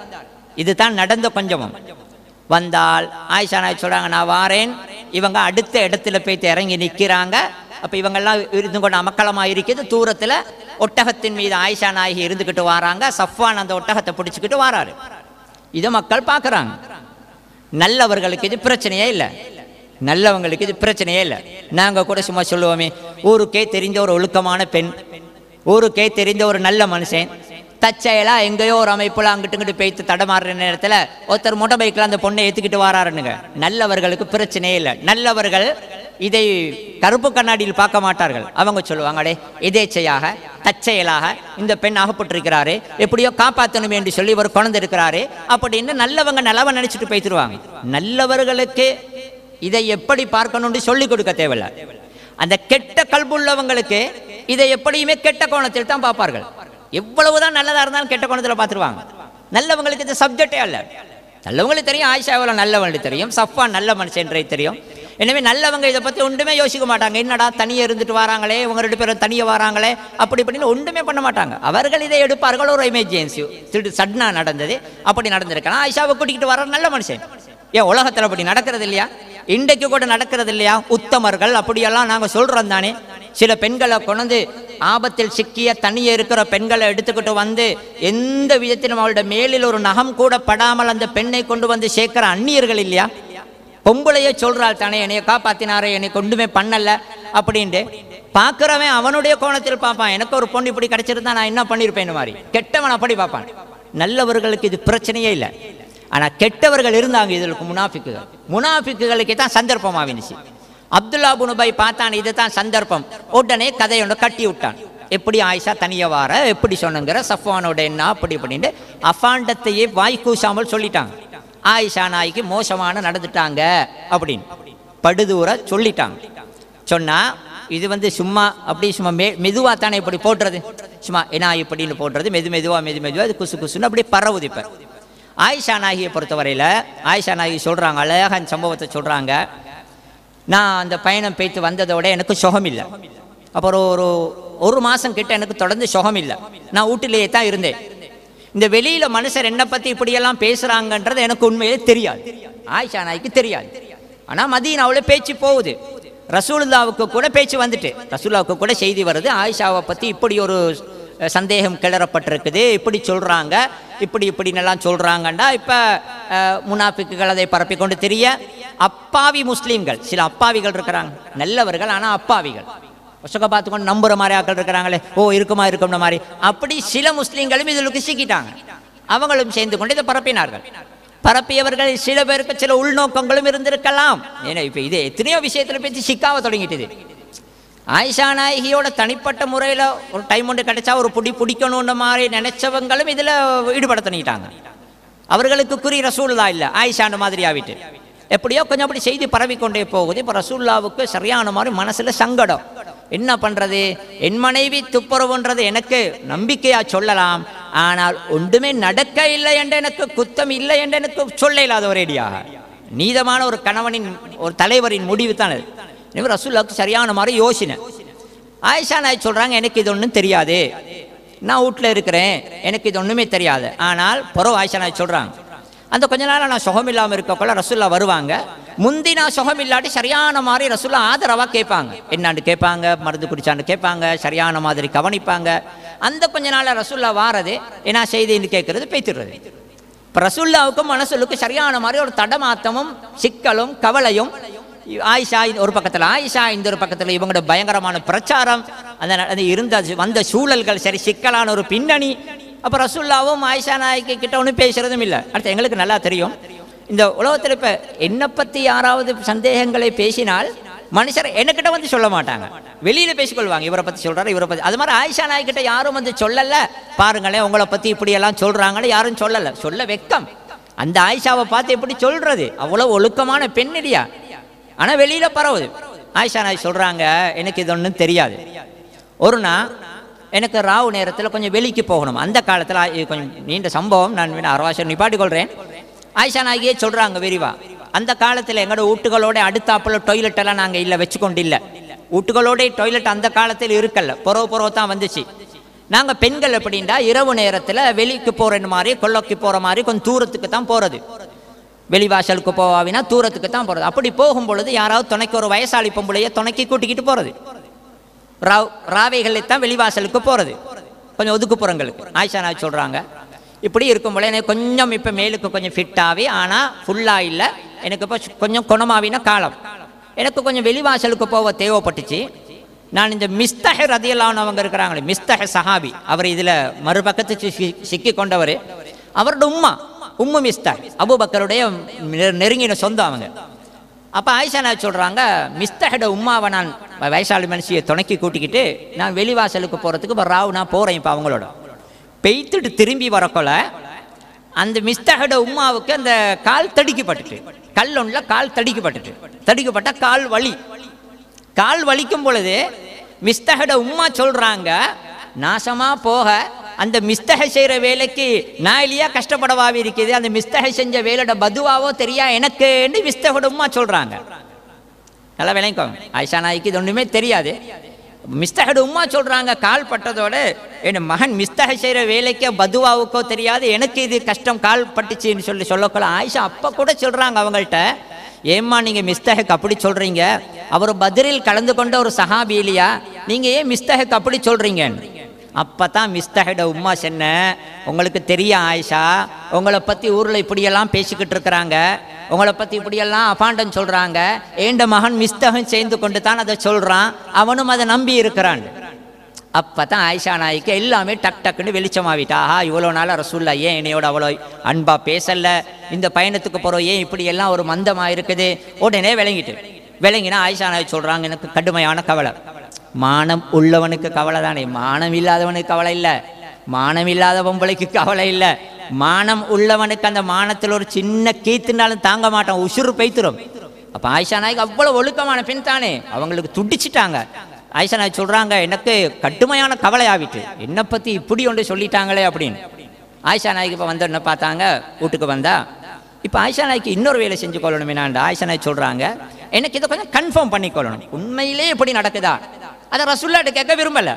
இதுதான் நடந்த கொஞ்சமும். வந்தால் ஆயிஷா நாயகி சொல்கிறாங்க, நான் வாரேன். இவங்க அடுத்த இடத்துல போய்த்து இறங்கி நிற்கிறாங்க. அப்போ இவங்கெல்லாம் இருந்து கொண்டு அமக்கலமாக இருக்குது. தூரத்தில் ஒட்டகத்தின் மீது ஆயிஷா நாயகி இருந்துக்கிட்டு வராங்க. சஃப்வான் அந்த ஒட்டகத்தை பிடிச்சிக்கிட்டு வராரு. இதை மக்கள் பார்க்குறாங்க. நல்லவர்களுக்கு இது பிரச்சனையே இல்லை, நல்லவங்களுக்கு இது பிரச்சனையே இல்லை. நாங்கள் கூட சும்மா சொல்லுவோமே, ஊருக்கே தெரிஞ்ச ஒரு ஒழுக்கமான பெண், ஊருக்கே தெரிந்த ஒரு நல்ல மனுஷன் தச்சையெல்லாம் எங்கேயோ ஒரு அமைப்புல அங்கிட்டு போய்த்து தடமாறுற நேரத்தில் ஒருத்தர் மோட்டர் பைக்கில் அந்த பொண்ணை ஏற்றிக்கிட்டு வராருன்னுங்க. நல்லவர்களுக்கு பிரச்சனையே இல்லை. நல்லவர்கள் இதை கருப்பு கண்ணாடியில் பார்க்க மாட்டார்கள். அவங்க சொல்லுவாங்களே, எதேச்சையாக தற்செயலாக இந்த பெண் ஆகப்பட்டிருக்கிறாரு, எப்படியோ காப்பாற்றணும் என்று சொல்லி இவர் கொண்டு இருக்கிறாரு அப்படின்னு நல்லவங்க நல்லவ நினைச்சிட்டு போய்த்துருவாங்க. நல்லவர்களுக்கு இதை எப்படி பார்க்கணும்னு சொல்லிக் கொடுக்க தேவையில்லை. அந்த கெட்ட கல்புள்ளவங்களுக்கு இதை எப்படியுமே கெட்ட கோணத்தில் தான் பார்ப்பார்கள். எவ்வளவுதான் நல்லதா இருந்தாலும் கெட்ட கோணத்தில் பார்த்துருவாங்க. நல்லவங்களுக்கு இந்த சப்ஜெக்டே அல்ல. நல்லவங்களுக்கு தெரியும் ஆயிஷா எவ்வளோ நல்லவங்களுக்கு தெரியும், சஃப்வான் நல்ல மனுஷன்றே தெரியும். எனவே நல்லவங்க இதை பற்றி ஒன்றுமே யோசிக்க மாட்டாங்க. என்னடா தனியாக இருந்துட்டு வராங்களே, இவங்க 2 பேரும் தனியாக வராங்களே அப்படி இப்படின்னு ஒன்றுமே பண்ண மாட்டாங்க. அவர்கள் இதை எடுப்பார்கள். ஒரு எமர்ஜென்சி சட்னா நடந்தது, அப்படி நடந்திருக்கலாம், ஆயிஷாவை கூட்டிகிட்டு வர நல்ல மனுஷன். ஏன் உலகத்தில் அப்படி நடக்கிறது இல்லையா? இன்றைக்கு கூட நடக்கிறது இல்லையா? உத்தமர்கள் அப்படியெல்லாம் நாங்கள் சொல்கிறோம் தானே. சில பெண்களை கொண்டு ஆபத்தில் சிக்கிய தனியே இருக்கிற பெண்களை எடுத்துக்கிட்டு வந்து எந்த விதத்திலும் அவளுடைய மேலில் ஒரு நகம் கூட படாமல் அந்த பெண்ணை கொண்டு வந்து சேர்க்கிற அந்நியர்கள் இல்லையா? பொம்பளையே சொல்கிறாள் தானே, என்னைய காப்பாற்றினாரே, என்னை கொண்டுமே பண்ணலை அப்படின்ட்டு. பார்க்குறவன் அவனுடைய கோணத்தில் பார்ப்பான், எனக்கு ஒரு பொண்ணு இப்படி கிடைச்சிருந்தா நான் என்ன பண்ணியிருப்பேன் மாதிரி. கெட்டவன் அப்படி பார்ப்பான். நல்லவர்களுக்கு இது பிரச்சனையே இல்லை. ஆனால் கெட்டவர்கள் இருந்தாங்க. இதற்கு முனாஃபிக்குகளுக்கு தான் சந்தர்ப்பம் ஆவினுச்சு. அப்துல்லா இப்னு உபை பார்த்தான், இது தான் சந்தர்ப்பம். உடனே கதையொன்று கட்டி விட்டான். எப்படி ஆயிஷா தனியாக வார, எப்படி சொன்னங்கிற சஃப்வானோட என்ன அப்படி அப்படின்ட்டு அஃபாண்டத்தையே வாய் கூசாமல் சொல்லிட்டாங்க. ஆயிஷா நாய்க்கு மோசமான நடந்துட்டாங்க அப்படின்னு படுதூர சொல்லிட்டாங்க. சொன்னா இது வந்து சும்மா அப்படி சும்மா மெதுவாக தானே இப்படி போட்டுறது, சும்மா என்ன இப்படின்னு போட்டுறது, மெதுவாக அது குசு குசுன்னு அப்படி பரவுது. இப்போ ஆயிஷா நாயகியை பொறுத்தவரையில் ஆயிஷா நாயகி சொல்கிறாங்க, அழகான சம்பவத்தை சொல்கிறாங்க. நான் அந்த பயணம் போய்த்து வந்ததோட எனக்கு சுகம் இல்லை. அப்புறம் ஒரு மாதம் கிட்ட எனக்கு தொடர்ந்து சுகம் இல்லை. நான் வீட்டிலேயே தான் இருந்தேன். இந்த வெளியில் மனுஷர் என்னை பற்றி இப்படியெல்லாம் பேசுகிறாங்கன்றது எனக்கு உண்மையிலே தெரியாது, ஆயிஷா நாய்க்கு தெரியாது. ஆனால் மதீனாவில் பேச்சு போகுது, ரசூலுல்லாவுக்கு கூட பேச்சு வந்துட்டு, ரசூலுல்லாவுக்கு கூட செய்தி வருது, ஆயிஷாவை பற்றி இப்படி ஒரு சந்தேகம் கிளறப்பட்டிருக்குது, இப்படி சொல்கிறாங்க, இப்படின்னெல்லாம் சொல்கிறாங்கண்டா. இப்போ முனாஃபிக்குகள் அதை பரப்பி கொண்டு தெரிய அப்பாவி முஸ்லீம்கள், சில அப்பாவிகள் இருக்கிறாங்க, நல்லவர்கள் ஆனால் அப்பாவிகள், ஒசக்க பார்த்துக்கொண்டு நம்புற மாதிரி ஆக்கள் இருக்கிறாங்களே, இருக்கும்ன்ற மாதிரி, அப்படி சில முஸ்லீம்களும் இதில் சிக்கிட்டாங்க. அவங்களும் சேர்ந்து கொண்டு இதை பரப்பினார்கள். பரப்பியவர்கள் சில பேருக்கு சில உள்நோக்கங்களும் இருந்திருக்கலாம். ஏன்னா இப்போ இது எத்தனையோ விஷயத்தில் பேசி சிக்காவை தொடங்கிட்டுது. ஆயிஷா நாயகியோட தனிப்பட்ட முறையில் ஒரு டைம் ஒன்று கிடைச்சா ஒரு பிடிக்கணுன்ற மாதிரி நினைச்சவங்களும் இதில் ஈடுபட பண்ணிட்டாங்க. அவர்களுக்கு குறி ரசூலுல்லாஹ் இல்லை, ஆயிஷாண்ட மாதிரி ஆகிட்டு எப்படியோ கொஞ்சம் அப்படி செய்தி பரவிக்கொண்டே போகுது. இப்போ ரசூலுல்லாவுக்கு சரியான மாதிரி மனசில் சங்கடம். என்ன பண்ணுறது, என் மனைவி துப்புரவுன்றது எனக்கு நம்பிக்கையாக சொல்லலாம், ஆனால் ஒன்றுமே நடக்க இல்லை என்று எனக்கு குத்தம் இல்லை என்று எனக்கு சொல்ல இல்லாத ஒரேடியாக நீதமான ஒரு கணவனின் ஒரு தலைவரின் முடிவு தான் அது. எனவே ரசூலுல்லாவுக்கு சரியான மாதிரி யோசனை. ஆயிஷா நாய் சொல்கிறாங்க, எனக்கு இது ஒன்றும் தெரியாது, நான் வீட்டில் இருக்கிறேன், எனக்கு இது ஒன்றுமே தெரியாது. ஆனால் பிறகு ஆயிஷா நாய் சொல்கிறாங்க, அந்த கொஞ்ச நாள் நான் சுகம் இல்லாமல் இருக்கக்குள்ள ரசூலுல்லாஹ் வருவாங்க. முந்தி நான் சுகம் இல்லாட்டி சரியான மாதிரி ரசூலுல்லாஹ் ஆதரவாக கேட்பாங்க, என்னான்னு கேட்பாங்க, மருந்து குடிச்சான்னு கேட்பாங்க, சரியான மாதிரி கவனிப்பாங்க. அந்த கொஞ்ச நாள் ரசூலுல்லாஹ் வாரது என்ன செய்தின்னு கேட்கறது பேத்துடுறது. இப்போ ரசூலுல்லாவுக்கும் மனசுலுக்கு சரியான மாதிரி ஒரு தடமாத்தமும் சிக்கலும் கவலையும். ஆயிஷா ஒரு பக்கத்தில், ஆயிஷா இந்த ஒரு பக்கத்தில், இவங்களோட பயங்கரமான பிரச்சாரம், அந்த இருந்த வந்த சூழல்கள் சரி சிக்கலான ஒரு பின்னணி. அப்போ ரசூலுல்லாவும் ஆயிஷா நாய்க்கு கிட்ட ஒன்றும் பேசுறதும் இல்லை. அடுத்து எங்களுக்கு நல்லா தெரியும், இந்த உலகத்தில் இப்போ என்னை பற்றி யாராவது சந்தேகங்களை பேசினால் மனுஷர் என்கிட்ட வந்து சொல்ல மாட்டாங்க, வெளியில் பேசிக்கொள்வாங்க, இவரை பற்றி சொல்கிறாரு, இவரை பற்றி. அது மாதிரி ஆயிஷா நாய்கிட்ட யாரும் வந்து சொல்லலை, பாருங்களேன் உங்களை பற்றி இப்படியெல்லாம் சொல்கிறாங்களே, யாரும் சொல்லலை, சொல்ல வெக்கம். அந்த ஆயிஷாவை பார்த்து எப்படி சொல்கிறது, அவ்வளோ ஒழுக்கமான பெண் இல்லையா, ஆனால் வெளியில் பரவுது. ஆயிஷா நாய் சொல்கிறாங்க, எனக்கு இது ஒன்றும் தெரியாது. ஒரு நாள் எனக்கு ராவு நேரத்தில் கொஞ்சம் வெளிக்கு போகணும். அந்த காலத்தில் கொஞ்சம் நீண்ட சம்பவம், நான் அரவாசம் நிப்பாட்டி கொள்கிறேன். ஆயிஷா நாயகியே சொல்கிறாங்க விரிவா, அந்த காலத்தில் எங்களோட வீட்டுகளோட அடுத்தாப்பில் டொய்லெட்டெல்லாம் நாங்கள் இல்லை வச்சுக்கொண்டு இல்லை, வீட்டுகளோட டொய்லெட் அந்த காலத்தில் இருக்கல, புறவு தான் வந்துச்சு. நாங்கள் பெண்கள் எப்படின்னா இரவு நேரத்தில் வெளிக்கு போகிற மாதிரி கொல்லைக்கு போகிற மாதிரி கொஞ்சம் தூரத்துக்கு தான் போகிறது, வெளிவாசலுக்கு போவாவினா தூரத்துக்கு தான் போகிறது. அப்படி போகும் பொழுது யாராவது துணைக்கு ஒரு வயசாளி பொம்பளையை துணைக்கி கூட்டிக்கிட்டு போகிறது, ராவைகளை தான் வெளிவாசலுக்கு போகிறது, கொஞ்சம் ஒதுக்குப்புறங்களுக்கு. ஆயிஷா நாய் சொல்கிறாங்க, இப்படி இருக்கும் போல எனக்கு கொஞ்சம் இப்போ மேலுக்கு கொஞ்சம் ஃபிட்டாகவே, ஆனால் ஃபுல்லாக இல்லை, எனக்கு இப்போ கொஞ்சம் குணமாவின காலம், எனக்கு கொஞ்சம் வெளிவாசலுக்கு போக தேவைப்பட்டுச்சு. நான் இந்த மிஸ்தஹ் ரதியல்லாஹு அவங்க இருக்கிறாங்களே, மிஸ்தஹ் சஹாபி, அவர் இதில் மறுபக்கத்து சிக்கி கொண்டவர், அவரோட உம்மு மிஸ்தஹ் அபூபக்கருடைய நெருங்கின சொந்தம் அவங்க. அப்போ ஆயிஷா நாய் சொல்கிறாங்க, மிஸ்தஹோட உம்மாவை நான் வயசாளி மனுஷியை துணைக்கி கூட்டிக்கிட்டு நான் வெளிவாசலுக்கு போகிறதுக்கு இப்போ ராவு நான் போகிறேன். இப்போ அவங்களோட பெய்த்துட்டு திரும்பி வரக்கொள்ள அந்த மிஸ்தஹோட உம்மாவுக்கு அந்த கால் தடிக்கப்பட்டுட்டு, கல் ஒன்றில் கால் தடிக்கப்பட்ட கால் வலிக்கும் பொழுது மிஸ்தஹோட உம்மா சொல்கிறாங்க, நாசமாக போக அந்த மிஸ்தஹை செய்கிற வேலைக்கு நான் இல்லையா கஷ்டப்படவாவே இருக்குது, அந்த மிஸ்தஹை செஞ்ச வேலையோட பதுவாவோ தெரியா எனக்குன்னு மிஸ்தஹோட உம்மா சொல்கிறாங்க. நல்லா விளங்கிக்கோங்க, ஆயிஷா நாய்க்கு இது ஒன்றுமே தெரியாது. மிஸ்தஹோட உம்மா சொல்கிறாங்க, கால் பட்டதோடு என் மகன் மிஸ்தஹை செய்கிற வேலைக்கோ பதுவாவுக்கோ தெரியாது, எனக்கு இது கஷ்டம் கால் பட்டுச்சின்னு சொல்லக்கூட. ஆயிஷா அப்போ கூட சொல்கிறாங்க அவங்கள்ட்ட, ஏம்மா நீங்கள் மிஸ்தஹுக்கு அப்படி சொல்கிறீங்க, அவர் பத்ரில் கலந்து கொண்ட ஒரு சஹாபி இல்லையா, நீங்கள் ஏன் மிஸ்தஹுக்கு அப்படி சொல்கிறீங்கன்னு. அப்போ தான் மிஸ்தஹோட உம்மா சொன்ன, உங்களுக்கு தெரியும் ஆயிஷா, உங்களை பற்றி ஊரில் இப்படியெல்லாம் பேசிக்கிட்டு இருக்கிறாங்க, உங்களை பற்றி இப்படியெல்லாம் அபாண்டம் சொல்கிறாங்க, ஏண்ட மகன் மிஸ்தஹும் சேர்ந்து கொண்டு தான் அதை சொல்கிறான், அவனும் அதை நம்பி இருக்கிறான். அப்போ தான் ஆயிஷா நாய்க்கு எல்லாமே டக்குன்னு வெளிச்சமாவிட்டா, இவ்வளோ நாளாக ரசூலுல்லாஹ் ஏன் என்னையோட அவ்வளோ அன்பாக பேசலை, இந்த பயணத்துக்கு போகிறோம் ஏன் இப்படி எல்லாம் ஒரு மந்தமாக இருக்குது, உடனே விளங்கினா ஆயிஷா நாய் சொல்கிறாங்க, எனக்கு கடுமையான கவலை. மானம் உள்ளவனுக்கு கவலை தானே, மானம் இல்லாதவனுக்கு கவலை இல்லை, மானம் இல்லாத பொம்பளைக்கு கவலை இல்லை, மானம் உள்ளவனுக்கு அந்த மானத்தில் ஒரு சின்ன கீத்துனாலும் தாங்க மாட்டான், உசுறு பெய்த்துரும். அப்போ ஆயிஷா நாய்க்கு அவ்வளோ ஒழுக்கமான பெண் தானே, அவங்களுக்கு துடிச்சிட்டாங்க. ஆயிஷா நாயகி சொல்கிறாங்க, எனக்கு கடுமையான கவலை ஆகிட்டு, என்னை பற்றி இப்படி ஒன்று சொல்லிட்டாங்களே அப்படின்னு. ஆயிஷா நாயகி இப்போ வந்தோடனே பார்த்தாங்க, வீட்டுக்கு வந்தா. இப்போ ஆயிஷா நாயகி இன்னொரு வேலை செஞ்சு கொள்ளணும். என்னாண்டா ஆயிஷா நாயகி சொல்கிறாங்க, எனக்கு இதை கொஞ்சம் கன்ஃபார்ம் பண்ணிக்கொள்ளணும், உண்மையிலே இப்படி நடக்குதா. அதை ரசூலுல்லாஹ்ட்ட கேட்க விரும்பலை.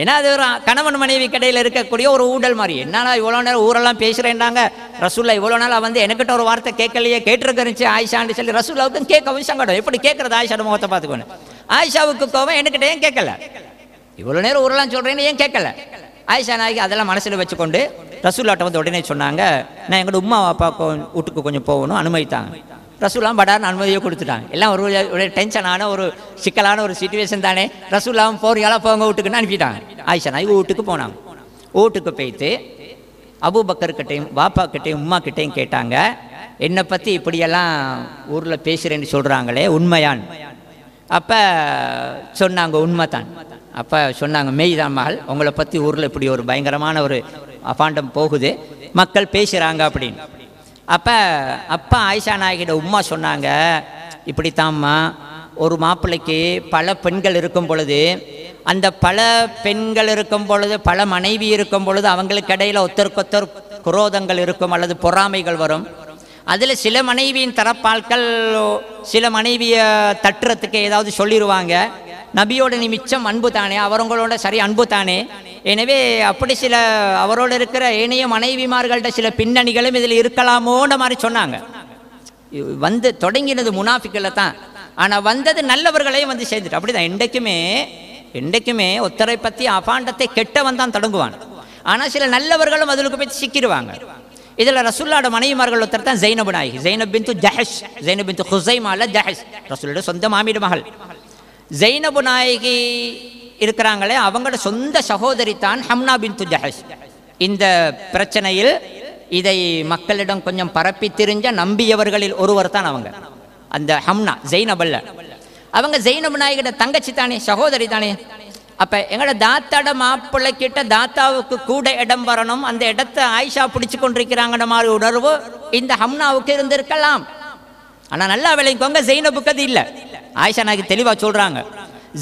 ஏன்னா அது ஒரு கணவன் மனைவி கடையில் இருக்கக்கூடிய ஒரு ஊடல் மாதிரி. என்னன்னா இவ்வளோ நேரம் ஊரெல்லாம் பேசுகிறேன்டாங்க, ரசூலுல்லாஹ் இவ்வளோ நாள் வந்து எனக்கிட்ட ஒரு வார்த்தை கேட்கலையே, கேட்டிருக்கருந்துச்சு ஆயிஷான்னு சொல்லி ரசூலுல்லாஹ்வுக்கும் கேட்கவும் சங்கடம். எப்படி கேட்குறது ஆயிஷாவோட முகத்தை பார்த்துக்கோன்னு. ஆயிஷாவுக்கு கோவம், எனக்கிட்ட ஏன் கேட்கல, இவ்வளோ நேரம் ஊரெல்லாம் சொல்கிறேன்னு ஏன் கேட்கல. ஆயிஷா நாயகி அதெல்லாம் மனசில் வச்சுக்கொண்டு ரசூலுல்லாஹ்ட்ட வந்து உடனே சொன்னாங்க, நான் எங்களோட உம்மா அப்பா வீட்டுக்கு கொஞ்சம் போகணும், அனுமதித்தாங்க. ரசூலுல்லாஹ் படார்னு அனுமதியை கொடுத்துட்டாங்க. எல்லாம் ஒரு டென்ஷனான ஒரு சிக்கலான ஒரு சிச்சுவேஷன் தானே. ரசூலுல்லாஹ் போறீங்களா போங்க வீட்டுக்குன்னு அனுப்பிட்டாங்க. ஆயிஷா நாயகி வீட்டுக்கு போனாங்க. வீட்டுக்கு போய்த்து அபூபக்கர்கிட்டையும் பாப்பா கிட்டையும் உம்மா கிட்டையும் கேட்டாங்க, என்னை பற்றி இப்படியெல்லாம் ஊரில் பேசுகிறேன்னு சொல்கிறாங்களே உண்மையான். அப்போ சொன்னாங்க உண்மை தான். அப்போ சொன்னாங்க, மெய்தான் மகள், உங்களை பற்றி ஊரில் இப்படி ஒரு பயங்கரமான ஒரு அபாண்டம் போகுது, மக்கள் பேசுகிறாங்க அப்படின்னு. அப்போ அப்பா ஆயிஷா நாயகியோட உம்மா சொன்னாங்க, இப்படித்தாம்மா ஒரு மாப்பிள்ளைக்கு பல பெண்கள் இருக்கும் பொழுது, அந்த பல பெண்கள் இருக்கும் பொழுது, பல மனைவி இருக்கும் பொழுது அவங்களுக்கு இடையில் ஒத்தருக்கொத்தர் குரோதங்கள் இருக்கும் அல்லது பொறாமைகள் வரும். அதில் சில மனைவியின் தரப்பால்கள் சில மனைவியை தட்டுறதுக்கு ஏதாவது சொல்லிடுவாங்க. நபியோட நீ மிச்சம் அன்பு தானே, அவங்களோட சரி அன்பு தானே, எனவே அப்படி சில அவரோடு இருக்கிற ஏனைய மனைவிமார்கள்ட்ட சில பின்னணிகளும் இதில் இருக்கலாமோன்ற மாதிரி சொன்னாங்க. வந்து தொடங்கினது முனாஃபிக்கில் தான், ஆனால் வந்தது நல்லவர்களையும் வந்து சேர்ந்துட்டு. அப்படி தான் என்றைக்குமே ஒத்தரை பற்றி அபாண்டத்தை கெட்டவன் தான் தொடங்குவான். ஆனால் சில நல்லவர்களும் அதிலுக்கு போய் சிக்கிடுவாங்க. இதில் ரசூலுல்லாஹ்வோட மனைவிமார்கள் ஒருத்தர் தான் ஜைனப் நாயகி, ஜைனப் பின்து ஜஹஷ், ஜைனப் பின்து ஹுஸைமால ஜஹஷ், ரசூலுல்லாஹ்வோட சொந்த மாமியோட மகள். ஜைனப் நாயகி இருக்கிறாங்களே, அவங்களோட சொந்த சகோதரி தான் ஹம்னா பின்து ஜஹஷ். இந்த பிரச்சனையில் இதை மக்களிடம் கொஞ்சம் பரப்பி திரிஞ்ச நம்பியவர்களில் ஒருவர் தான் அவங்க. அந்த ஹம்னா ஜைனப் அல்ல, அவங்க ஜைனப் நாயகியோட தங்கச்சி தானே, சகோதரி தானே. அப்போ எங்களோட தாத்தாட மாப்பிள்ளைக்கிட்ட தாத்தாவுக்கு கூட இடம் வரணும், அந்த இடத்த ஆயிஷா பிடிச்சு கொண்டிருக்கிறாங்கன்ற மாதிரி உணர்வு இந்த ஹம்னாவுக்கு இருந்திருக்கலாம். ஆனால் நல்லா விளைவிக்கோங்க, ஜெய்னபுக்கு அது இல்லை. ஆயிஷா நாயகி தெளிவாக சொல்கிறாங்க,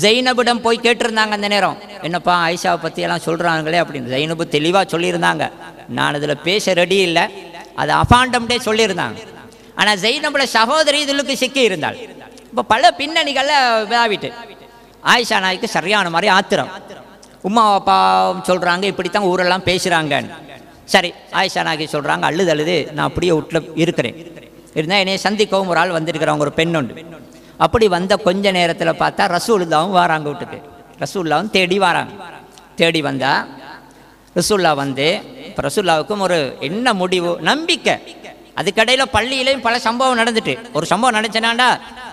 ஜெய்னபிடம் போய் கேட்டிருந்தாங்க அந்த நேரம், என்னப்பா ஆயிஷாவை பற்றியெல்லாம் சொல்கிறாங்களே அப்படின்னு. ஜெய்னபு தெளிவாக சொல்லியிருந்தாங்க, நான் அதில் பேச ரெடி இல்லை, அது அபாண்டம்டே சொல்லியிருந்தாங்க. ஆனால் ஜெய்னபுட சகோதரி இதுலுக்கு சிக்கி இருந்தாள். இப்போ பல பின்னணிகளை விதாவிட்டு ஆயிஷா நாய்க்கு சரியான மாதிரி ஆத்திரம். உம்மா அப்பா சொல்கிறாங்க இப்படித்தான் ஊரெல்லாம் பேசுகிறாங்கன்னு. சரி, ஆயிஷா நாய்க்கு சொல்கிறாங்க, அழுது நான் அப்படியே வீட்டில் இருக்கிறேன். இருந்தால் என்னைய சந்திக்கவும் ஒரு ஆள் வந்திருக்கிறவங்க, ஒரு பெண் உண்டு. அப்படி வந்த கொஞ்ச நேரத்தில் பார்த்தா ரசூலுல்லாவும் வராங்க வீட்டுக்கு. ரசூலுல்லாவும் தேடி வராங்க. தேடி வந்தால் ரசூல்லா வந்து இப்போ ரசூல்லாவுக்கும் ஒரு என்ன முடிவு, நம்பிக்கை. அதுக்கடையில் பள்ளியிலையும் பல சம்பவம் நடந்துட்டு, ஒரு சம்பவம் நடந்துச்சுனாண்டா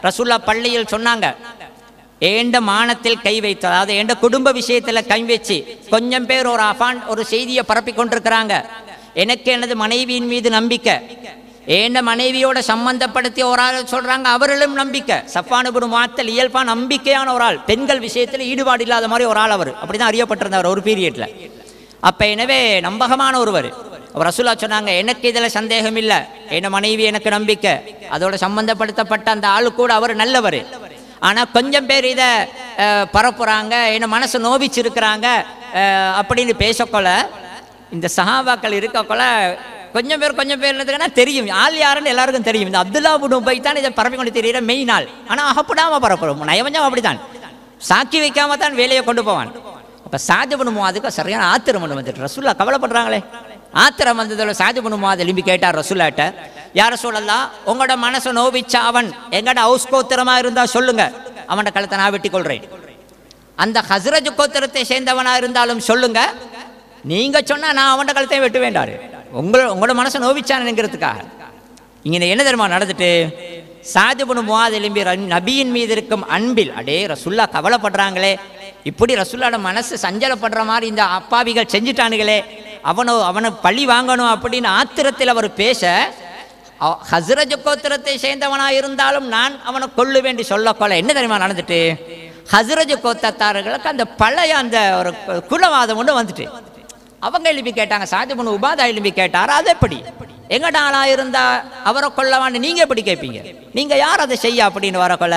ரசூல்லா பள்ளியில் சொன்னாங்க, ஏண்ட மானத்தில் கை வைத்து, அதாவது ஏண்ட குடும்ப விஷயத்தில் கை வச்சு கொஞ்சம் பேர் ஒரு செய்தியை பரப்பி கொண்டிருக்கிறாங்க. எனக்கு எனது மனைவியின் மீது நம்பிக்கை, ஏண்ட மனைவியோட சம்பந்தப்படுத்தி ஒரு ஆள் சொல்கிறாங்க, அவர்களும் நம்பிக்கை. சஃப்வான் இப்னு முஅத்தல் இயல்பா நம்பிக்கையான ஒரு ஆள், பெண்கள் விஷயத்தில் ஈடுபாடு இல்லாத மாதிரி ஒரு ஆள். அவர் அப்படி தான் அறியப்பட்டிருந்தவர் ஒரு பீரியடில். அப்போ எனவே நம்பகமான ஒருவர். ரசூலா சொன்னாங்க, எனக்கு இதில் சந்தேகம் இல்லை, என் மனைவி எனக்கு நம்பிக்கை, அதோட சம்பந்தப்படுத்தப்பட்ட அந்த ஆளு கூட அவர் நல்லவர். ஆனால் கொஞ்சம் பேர் இதை பரப்புகிறாங்க, என்ன மனசு நோவிச்சிருக்கிறாங்க அப்படின்னு பேசக்கொள்ள, இந்த சஹாபாக்கள் இருக்கக்கொள்ள கொஞ்சம் பேர் என்னதுன்னா தெரியும், ஆள் யாருன்னு எல்லாருக்கும் தெரியும். இந்த அப்துல்லா இப்னு உபை தான் இதை பரப்பி கொண்டு தெரிகிற மெயின் ஆள். ஆனால் அகப்படாமல் பரப்புறோம், நயவஞ்சம் அப்படி தான், சாக்கி வைக்காம தான் வேலையை கொண்டு போவான். அப்போ சாத் இப்னு முஆதுக்கு சரியான ஆத்திரம் வந்துட்டு, ரசூலுல்லாஹ் கவலைப்படுறாங்களே, ஆத்திரம் வந்ததில் சாத் இப்னு முஆத் எழும்பி கேட்டார் ரசூலுல்லாஹ்ட்ட, யார் ரசூலல்லாஹ், உங்களோட மனசை நோவிச்சா அவன் எங்கட ஹவுஸ் கோத்திரமாக இருந்தால் சொல்லுங்க, அவனோட கழுத்தை நான் வெட்டி கொள்றேன். அந்த ஹஸ்ரஜ் கோத்திரத்தை சேர்ந்தவனாக இருந்தாலும் சொல்லுங்க, நீங்கள் சொன்னால் நான் அவனோட கழுத்தையும் வெட்டு வேண்டாரு. உங்களோட மனசை நோவிச்சானுங்கிறதுக்காக. இங்கே என்ன தெரியுமா நடந்துட்டு, சாத் இப்னு முஆத் எழும்பி நபியின் மீது இருக்கும் அன்பில், அடே ரசூலுல்லாஹ் கவலைப்படுறாங்களே, இப்படி ரசூலுல்லாஹ்வோட மனசு சஞ்சலப்படுற மாதிரி இந்த அப்பாவிகள் செஞ்சுட்டானுங்களே, அவனை பழி வாங்கணும் அப்படின்னு ஆத்திரத்தில் அவர் பேச, ஹஸ்ரஜ் கோத்திரத்தை சேர்ந்தவனாக இருந்தாலும் நான் அவனை கொள்ளு வேண்டி சொல்லக்கொள்ள என்ன தெரியுமா நடந்துட்டு, ஹஸ்ரஜ் கோத்திரத்தார்களுக்கு அந்த பழைய அந்த ஒரு குலவாதம் ஒன்று வந்துட்டு, அவங்க எழுப்பி கேட்டாங்க, சாத் இப்னு உபாதா எழுப்பி கேட்டார், அது எப்படி எங்கட ஆளா இருந்தா அவரை கொள்ளவான்னு நீங்க எப்படி கேட்பீங்க, நீங்க யார் அதை செய்ய அப்படின்னு வரக்கொள்ள,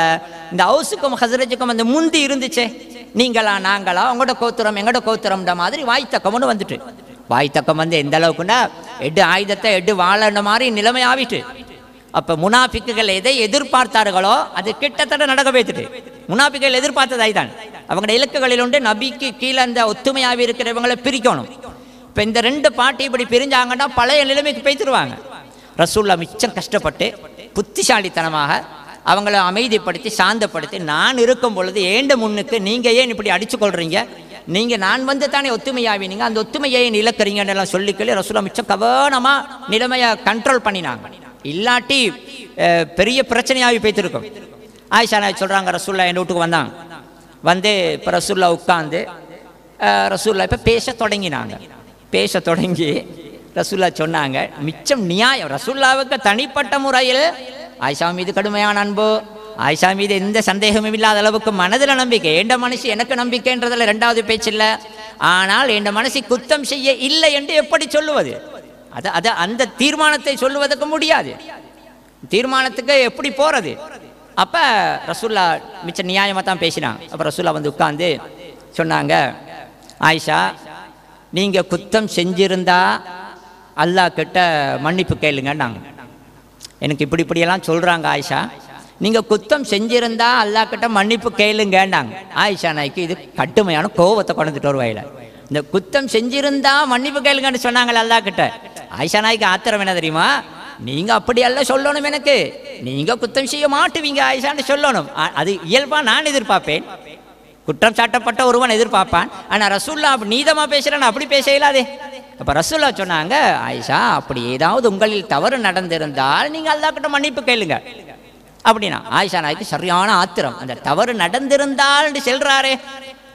இந்த ஹவுஸுக்கும் ஹஸ்ரஜுக்கும் அந்த முந்தி இருந்துச்சே, நீங்களா நாங்களா உங்களோட கோத்திரம் எங்களோட கோத்திரம்ன்ற மாதிரி வாய்த்தக்கம்னு வந்துட்டு. வாய்த்தக்கம் வந்து எந்த அளவுக்குன்னா எட்டு ஆயுதத்தை எட்டு வாழன்ற மாதிரி நிலைமை ஆவிட்டு. அப்போ முனாஃபிக்குகள் எதை எதிர்பார்த்தார்களோ அது கிட்டத்தட்ட நடக்க வைத்துட்டு. முனாஃபிக்குகள் எதிர்பார்த்ததாய் தான் அவங்களோட இலக்குகளில் உண்டு. நபிக்கு கீழே அந்த ஒத்துமையாகி இருக்கிறவங்களை பிரிக்கணும். இப்போ இந்த ரெண்டு பாட்டி இப்படி பிரிஞ்சாங்கன்னா பழைய நிலைமைக்கு போய்த்துருவாங்க. ரசூல்லா மிச்சம் கஷ்டப்பட்டு புத்திசாலித்தனமாக அவங்கள அமைதிப்படுத்தி சாந்தப்படுத்தி, நான் இருக்கும் பொழுது ஏண்ட முன்னுக்கு நீங்கள் ஏன் இப்படி அடித்து கொள்றீங்க, நீங்கள் நான் வந்து தானே ஒத்துமையாவினீங்க, அந்த ஒத்துமையை ஏன் இழக்கிறீங்கன்னு எல்லாம் சொல்லிக்கொள்ளி ரசூல்லா மிச்சம் கவனமாக நிலைமையை கண்ட்ரோல் பண்ணினாங்க. இல்லாட்டி பெரிய பிரச்சனையாகி போய்த்திருக்கும். ஆயிஷா நாய் சொல்கிறாங்க, ரசூல்லா என் வீட்டுக்கு வந்தாங்க. வந்து இப்போ ரசூல்லா உட்காந்து ரசூல்லா இப்போ பேச தொடங்கினாங்க. பேச தொடங்கி ரசூல்லா சொன்னாங்க, மிச்சம் நியாயம். ரசூல்லாவுக்கு தனிப்பட்ட முறையில் ஆயிஷா மீது கடுமையான அன்பு, ஆயிஷா மீது எந்த சந்தேகமும் இல்லாத அளவுக்கு மனதில் நம்பிக்கை. எந்த மனுஷி எனக்கு நம்பிக்கைன்றதில் ரெண்டாவது பேச்சு இல்லை. ஆனால் எந்த மனசை குத்தம் செய்ய இல்லை என்று எப்படி சொல்லுவது? அது அந்த தீர்மானத்தை சொல்லுவதற்கு முடியாது. தீர்மானத்துக்கு எப்படி போகிறது? அப்போ ரசூல்லா மிச்ச நியாயமாக தான் பேசினாங்க. அப்போ ரசூல்லா வந்து உட்காந்து சொன்னாங்க, ஆயிஷா நீங்கள் குத்தம் செஞ்சிருந்தா அல்லாஹ் கிட்ட மன்னிப்பு கேளுங்கன்னாங்க. எனக்கு இப்படியெல்லாம் சொல்கிறாங்க ஆயிஷா, நீங்கள் குத்தம் செஞ்சிருந்தா அல்லாஹ் கிட்ட மன்னிப்பு கேளுங்கன்னாங்க. ஆயிஷா நாய்க்கு இது கடுமையான கோபத்தை கொண்டுட்டு வருவாயில. இந்த குத்தம் செஞ்சிருந்தா மன்னிப்பு கேளுங்கன்னு சொன்னாங்களே அல்லாஹ் கிட்ட. ஆயிஷா நாய்க்கு ஆத்திரம் என்ன தெரியுமா, நீங்கள் அப்படியெல்லாம் சொல்லணும், எனக்கு நீங்கள் குத்தம் செய்ய மாட்டுவீங்க ஆயிஷான்னு சொல்லணும். அது இயல்பாக நான் எதிர்பார்ப்பேன், குற்றம் சாட்டப்பட்ட ஒருவன் எதிர்பார்ப்பான். ஆனால் ரசூல்லா நீதமாக பேசுகிறேன்னு அப்படி பேச இயலாதே. அப்போ ரசூல்லா சொன்னாங்க, ஆயிஷா அப்படி ஏதாவது உங்களில் தவறு நடந்திருந்தால் நீங்கள் அல்லாஹ் கிட்ட மன்னிப்பு கேளுங்க அப்படின்னா. ஆயிஷா நாய்க்கு சரியான ஆத்திரம், அந்த தவறு நடந்திருந்தால் சொல்கிறாரே.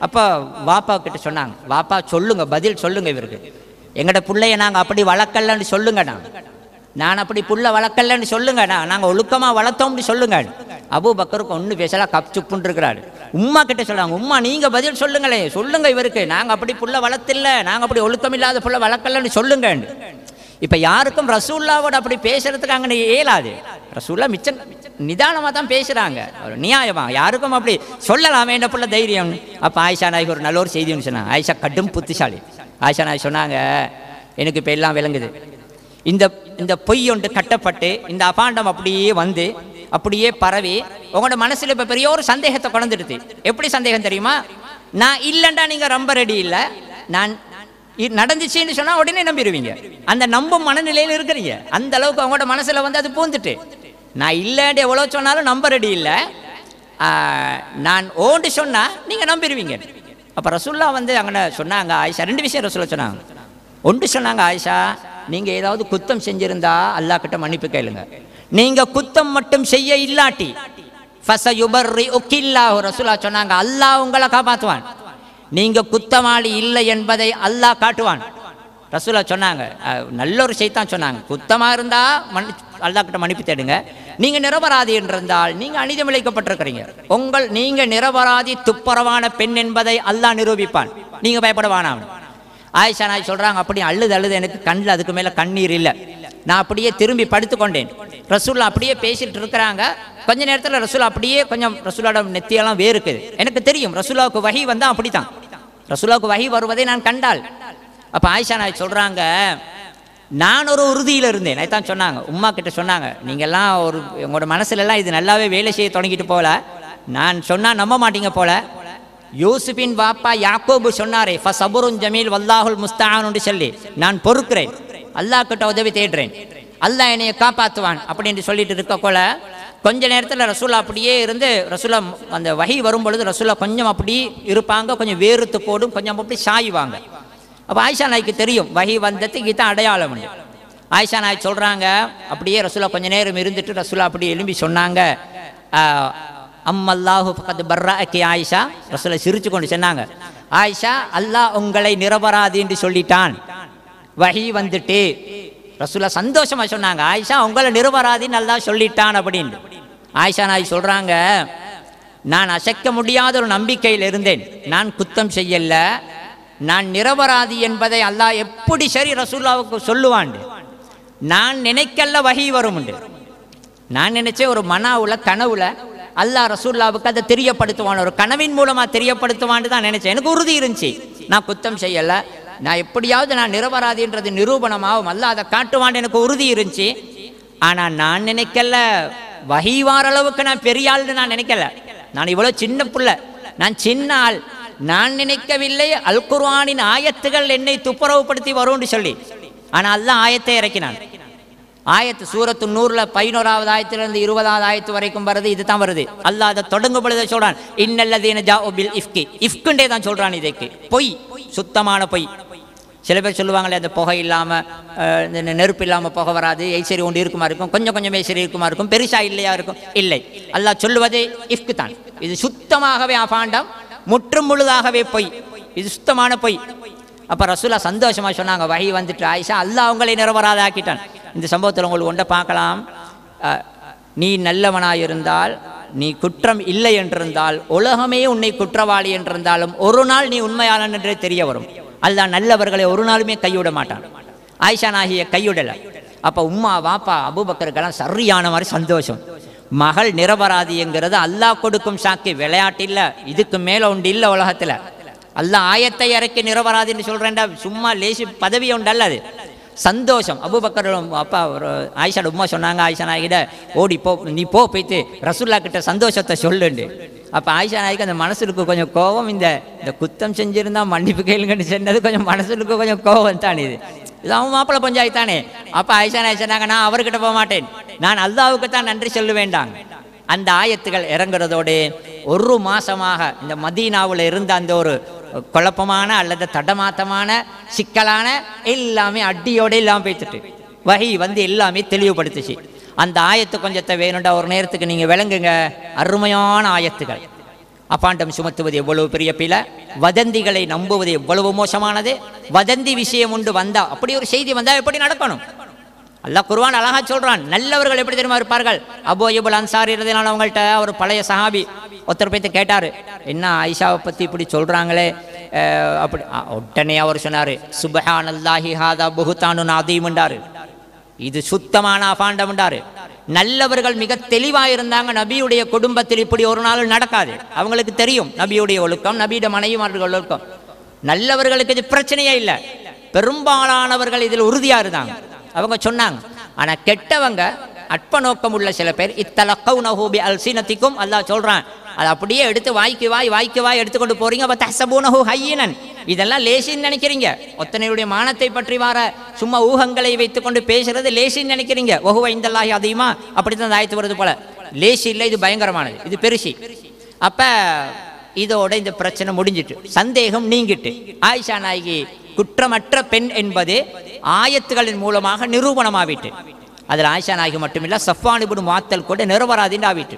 அப்போ வாப்பா கிட்ட சொன்னாங்க, வாப்பா சொல்லுங்க, பதில் சொல்லுங்க, இவருக்கு எங்கட பிள்ளைய நாங்கள் அப்படி வளர்க்கலன்னு சொல்லுங்க, நான் அப்படி புள்ள வளர்க்கலன்னு சொல்லுங்க, நாங்கள் ஒழுக்கமாக வளர்த்தோம்னு சொல்லுங்க. அபூபக்கருக்கு ஒன்று பேசலாம், கப் சுப்புன்னு இருக்கிறாரு. உம்மா கிட்ட சொல்கிறாங்க, உம்மா நீங்கள் பதில் சொல்லுங்களே, சொல்லுங்க இவருக்கு, நாங்கள் அப்படி புள்ள வளர்த்தில்ல, நாங்கள் அப்படி ஒழுக்கம் இல்லாத புள்ள வளர்க்கலன்னு சொல்லுங்க. இப்போ யாருக்கும் ரசூல்லாவோட அப்படி பேசுறதுக்கு அங்கே இயலாது. ரசூல்லா மிச்சம் நிதானமாக தான் பேசுகிறாங்க, ஒரு நியாயமாக. யாருக்கும் அப்படி சொல்லலாமே என்ன புள்ள தைரியம். அப்போ ஆயிஷா நாய்க்கு ஒரு நல்ல ஒரு செய்தி ஒன்று சொன்னாங்க. ஆயிஷா கடும் புத்திசாலி. ஆயிஷா நாய் சொன்னாங்க, எனக்கு இப்போ எல்லாம் விளங்குது. இந்த பொய் ஒன்று கட்டப்பட்டு இந்த அபாண்டம் அப்படியே வந்து அப்படியே பரவி உங்களோட மனசில் இப்போ பெரிய ஒரு சந்தேகத்தை கொண்டுடுது. எப்படி சந்தேகம் தெரியுமா, நான் இல்லைண்டா நீங்கள் ரொம்ப ரெடி இல்லை, நான் நடந்துச்சுன்னு சொன்னால் உடனே நம்பிடுவீங்க. அந்த நம்பும் மனநிலையில் இருக்கிறீங்க. அந்த அளவுக்கு அவங்களோட மனசில் வந்து அது பூந்துட்டு, நான் இல்லைன்னு எவ்வளோ சொன்னாலும் நம்ப ரெடி இல்லை, நான் ஓண்டு சொன்னால் நீங்கள் நம்பிடுவீங்க. அப்போ ரசூல்லா வந்து அங்கே சொன்னாங்க, ஆயிஷா ரெண்டு விஷயம் ரசூல்லா சொன்னாங்க. ஒன்று சொன்னாங்க, ஆயிஷா நீங்கள் ஏதாவது குத்தம் செஞ்சிருந்தா அல்லாஹ் கிட்ட மன்னிப்பு கேளுங்க. நீங்கள் குத்தம் மட்டும் செய்ய இல்லாட்டி ரசூல்லா சொன்னாங்க, அல்லாஹ் உங்களை காப்பாற்றுவான். நீங்கள் குத்தமாளி இல்லை என்பதை அல்லாஹ் காட்டுவான். ரசூல்லா சொன்னாங்க, நல்ல ஒரு செய்தான் சொன்னாங்க, குத்தமாக இருந்தால் அல்லாஹ் கிட்ட மன்னிப்பு தேடுங்க. நீங்கள் நிரபராதி என்றிருந்தால் நீங்கள் அநீதம் இழைக்கப்பட்டிருக்கிறீங்க, நீங்கள் நிரபராதி துப்புரவான பெண் என்பதை அல்லாஹ் நிரூபிப்பான், நீங்கள் பயப்படவானாம். ஆயிஷா நாய் சொல்கிறாங்க, அப்படி அழுது எனக்கு கண்ணில் அதுக்கு மேலே கண்ணீர் இல்லை. நான் அப்படியே திரும்பி படுத்துக்கொண்டேன். ரசூல்லா அப்படியே பேசிட்டு இருக்கிறாங்க. கொஞ்ச நேரத்தில் ரசூல்லா அப்படியே கொஞ்சம் ரசூலோட நெத்தியெல்லாம் வேறுக்குது. எனக்கு தெரியும் ரசூல்லாவுக்கு வஹி வந்தால் அப்படி தான், ரசூல்லாவுக்கு வஹி வருவதை நான் கண்டால். அப்போ ஆயிஷா நாய் சொல்கிறாங்க, நான் ஒரு உறுதியில் இருந்தேன். தான் சொன்னாங்க, உம்மா கிட்ட சொன்னாங்க, நீங்கள்லாம் உங்களோட மனசுலலாம் இது நல்லாவே வேலை செய்ய தொடங்கிட்டு போல, நான் சொன்னால் நம்ப மாட்டீங்க போல. யூசுஃபின் வாப்பா யாக்கோபு சொன்னாரே, ஃபஸபுருன் ஜமீல் வல்லாஹுல் முஸ்தஆன்னு சொல்லி, நான் பொறுக்கிறேன், அல்லாஹ் கிட்ட உதவி தேடுறேன், அல்லாஹ் என்னைய காப்பாற்றுவான் அப்படின்னு சொல்லிட்டு இருக்கக்குள்ள கொஞ்ச நேரத்தில் ரசூல்லா அப்படியே இருந்து, ரசூல்லா அந்த வஹி வரும் பொழுது ரசூல்லா கொஞ்சம் அப்படி இருப்பாங்க, கொஞ்சம் வேறுத்து போடும், கொஞ்சம் அப்படி சாய்வாங்க. அப்போ ஆயிஷா நாய்க்கு தெரியும் வஹி வந்ததுக்கு தான் அடையாளம். ஆயிஷா நாய் சொல்கிறாங்க, அப்படியே ரசூல்லா கொஞ்ச நேரம் இருந்துட்டு ரசூல்லா அப்படி எழும்பி சொன்னாங்க, அம்மல்லாஹு ஃபக்கத் பர்ரஅகி ஆயிஷா. ரசூலுல்லாஹ் சிரிச்சு கொண்டு சொன்னாங்க, ஆயிஷா அல்லாஹ் உங்களை நிரபராதி என்று சொல்லிட்டான், வஹி வந்துட்டு. ரசூலுல்லாஹ் சந்தோஷமா சொன்னாங்க, ஆயிஷா உங்களை நிரபராதின்னு அல்லாஹ் சொல்லிட்டான் அப்படின்னு. ஆயிஷா நாய் சொல்றாங்க, நான் அசைக்க முடியாத ஒரு நம்பிக்கையில் இருந்தேன், நான் குத்தம் செய்யல, நான் நிரபராதி என்பதை அல்லாஹ் எப்படி சரி ரசூலுல்லாஹ்வுக்கு சொல்லுவான், நான் நினைக்கல வஹி வரும். நான் நினைச்சேன் ஒரு மனாவுல கனவுல அல்லாஹ் ரசூலுல்லாவுக்கு அதை தெரியப்படுத்துவான், ஒரு கனவின் மூலமாக தெரியப்படுத்துவான்னு தான் நினைச்சேன். எனக்கு உறுதி இருந்துச்சு, நான் குத்தம் செய்யலை, நான் எப்படியாவது நான் நிரபராதின்றது நிரூபணமாகும், அல்லாஹ் அதை காட்டுவான்னு எனக்கு உறுதி இருந்துச்சு. ஆனால் நான் நினைக்கல வஹீ வார அளவுக்கு நான் பெரிய ஆள்னு நான் நினைக்கல. நான் இவ்வளோ சின்ன புள்ள, நான் சின்ன ஆள். நான் நினைக்கவில்லை அல் குர்ஆனின் ஆயத்துகள் என்னை துப்புரவுப்படுத்தி வரும்னு சொல்லி. ஆனால் அல்லாஹ் ஆயத்தை இறக்கினான். ஆயத்து சூரத்து நூறுல 11வது ஆயத்திலிருந்து 20வது ஆயத்து வரைக்கும் வருது. இது தான் வருது. அல்லாஹ் அதை தொடங்கும் பொழுது சொல்றான், இன்னல்லதீன ஜாஉ பில் இஃப்கி, இஃப்குண்டே தான் சொல்றான். இதுக்கு பொய், சுத்தமான பொய். சில பேர் சொல்லுவாங்களே, அந்த புகை இல்லாமல் நெருப்பு இல்லாமல் புகை வராது, ஐசரி ஒன்று இருக்குமா இருக்கும், கொஞ்சம் கொஞ்சம் ஐசரி இருக்குமா இருக்கும், பெருசா இல்லையா இருக்கும். இல்லை, அல்லாஹ் சொல்லுவது இஃப்கு தான். இது சுத்தமாகவே அபாண்டம், முற்றும் முழுதாகவே பொய், இது சுத்தமான பொய். அப்போ ரசூலா சந்தோஷமாக சொன்னாங்க, வஹி வந்துட்டு ஆயிஷா, அல்லாஹ் அவங்களை நிரபராத ஆக்கிட்டான். இந்த சம்பவத்தில் உங்களுக்கு ஒன்றை பார்க்கலாம். நீ நல்லவனாயிருந்தால், நீ குற்றம் இல்லை என்றிருந்தால், உலகமே உன்னை குற்றவாளி என்றிருந்தாலும் ஒரு நாள் நீ உண்மையாளன் என்றே தெரிய வரும். அல்லாஹ் நல்லவர்களை ஒரு நாளுமே கைவிட மாட்டான். ஆயிஷா நாகிய கைவிடலை. அப்போ உம்மா வாப்பா அபூபக்கருக்கெல்லாம் சரியான மாதிரி சந்தோஷம். மகள் நிரபராதிங்கிறது அல்லாஹ் கொடுக்கும் சாக்கி, விளையாட்டு இல்லை, இதுக்கு மேலே உண்டு இல்லை உலகத்தில். அல்லாஹ் ஆயத்தை இறக்கி நிரபராதின்னு சொல்கிறேன்டா, சும்மா லேசி பதவி உண்டு அல்ல, அது சந்தோஷம். அபூபக்கர் அப்பா ஆயிஷாட உம்மா சொன்னாங்க, ஆயிஷா நாய்கிட்ட ஓடி போ, நீ போய்த்து ரசூல்லா கிட்ட சந்தோஷத்தை சொல்லுண்டு. அப்போ ஆயிஷா நாய்க்கு அந்த மனசுக்கு கொஞ்சம் கோபம், இந்த குத்தம் செஞ்சிருந்தா மன்னிப்பு கேளுங்கன்னு சொன்னது கொஞ்சம் மனசுக்கு கொஞ்சம் கோபம் தான். இது அவன் மாப்பிள்ளை பஞ்சாயத்தானே. அப்போ ஆயிஷா நாய் சொன்னாங்க, நான் அவர்கிட்ட போக மாட்டேன், நான் அல்லாவுக்கு தான் நன்றி சொல்ல வேண்டாங்க. அந்த ஆயத்துகள் இறங்குறதோடு ஒரு மாசமாக இந்த மதீனாவில் இருந்த அந்த ஒரு குழப்பமான அல்லது தடமாத்தமான சிக்கலான எல்லாமே அடியோடு இல்லாமல் போய்த்துட்டு வஹி வந்து எல்லாமே தெளிவுபடுத்துச்சு. அந்த ஆயத்து கொஞ்சத்தை வேணுண்டா ஒரு நேரத்துக்கு நீங்கள் விளங்குங்க. அருமையான ஆயத்துகள். அப்பாண்டம் சுமத்துவது எவ்வளவு பெரிய பிழை, வதந்திகளை நம்புவது எவ்வளவு மோசமானது. வதந்தி விஷயம் உண்டு வந்தா, அப்படி ஒரு செய்தி வந்தால் எப்படி நடக்கணும்? அல்லாஹ் குர்ஆன் அழகா சொல்றான். நல்லவர்கள் எப்படி தெரியுமா இருப்பார்கள்? அபூ அய்யூப் அன்சாரி ரலியல்லாஹு அவங்கள்ட்ட ஒரு பழைய சஹாபி ஒருத்தர் போய்த்து கேட்டார், என்ன ஆயிஷாவை பற்றி இப்படி சொல்கிறாங்களே அப்படி. உடனே அவர் சொன்னார், சுப்ஹானல்லாஹி ஹாதா புஹ்தானுன் அதீம்ன்றார், இது சுத்தமான அபாண்டம்ன்றார். நல்லவர்கள் மிக தெளிவாக இருந்தாங்க, நபியுடைய குடும்பத்தில் இப்படி ஒரு நாள் நடக்காது. அவங்களுக்கு தெரியும் நபியுடைய ஒழுக்கம், நபியுடைய மனைவிமார்கள் ஒழுக்கம். நல்லவர்களுக்கு இது பிரச்சனையே இல்லை. பெரும்பாலானவர்கள் இதில் உறுதியாக இருந்தாங்க, அவங்க சொன்னாங்க. ஆனால் கெட்டவங்க அற்ப நோக்கம் உள்ள சில பேர் இத்தலக்கவுனஹு பி அல்சினத்திக்கும், அல்லாஹ் சொல்கிறான், அதை அப்படியே எடுத்து வாய்க்கு வாய் எடுத்துக்கொண்டு போறீங்க. அப்போ தஹ்சபூனஹு ஹய்யினன், இதெல்லாம் லேசின்னு நினைக்கிறீங்க. ஒத்தனையுடைய மானத்தை பற்றி வார சும்மா ஊகங்களை வைத்துக்கொண்டு பேசுறது லேசின்னு நினைக்கிறீங்க. வஹுவ இந்தல்லாஹி அதீமா, அப்படி தான் ஆயத்து வருது போல. லேசி இல்லை, இது பயங்கரமானது, இது பெருசி. அப்போ இதோட இந்த பிரச்சனை முடிஞ்சிட்டு, சந்தேகம் நீங்கிட்டு, ஆயிஷா நாயகி குற்றமற்ற பெண் என்பது ஆயத்துகளின் மூலமாக நிரூபணமாவிட்டு. அதில் ஆயிஷா நாயகி மட்டுமில்லை, சஃப்வான் இப்னு முஅத்தல் கூட நிரபராதின்னு ஆவிட்டு.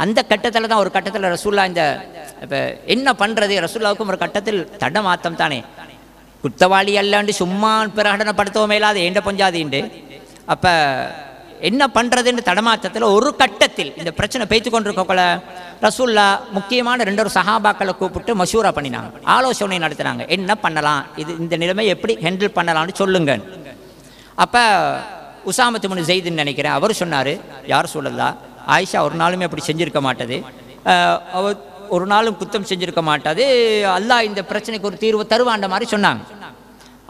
அந்த கட்டத்தில் தான் ஒரு கட்டத்தில் ரசூல்லா இந்த இப்போ என்ன பண்ணுறது, ரசூல்லாவுக்கும் ஒரு கட்டத்தில் தடமாத்தம் தானே, குற்றவாளி அல்லாண்டு சும்மா பிரகடனப்படுத்தவும் இல்லாத ஏண்ட பொஞ்சாதிண்டு. அப்போ என்ன பண்ணுறதுன்னு தடமாத்தத்தில் ஒரு கட்டத்தில் இந்த பிரச்சனை பேய்த்து கொண்டிருக்கோல, ரசூல்லா முக்கியமான 2 சஹாபாக்களை கூப்பிட்டு மஷூரா பண்ணினாங்க, ஆலோசனை நடத்தினாங்க. என்ன பண்ணலாம், இது இந்த நிலைமை எப்படி ஹேண்டில் பண்ணலாம்னு சொல்லுங்க. அப்போ உசாமத்து இப்னு ஸைதுன்னு நினைக்கிறேன், அவர் சொன்னார், யார் சொல்லலாம், ஆயிஷா ஒரு நாளுமே அப்படி செஞ்சுருக்க மாட்டது, அவர் ஒரு நாளும் குத்தம் செஞ்சுருக்க மாட்டாது, அல்லாஹ் இந்த பிரச்சனைக்கு ஒரு தீர்வு தருவான்ற மாதிரி சொன்னாங்க.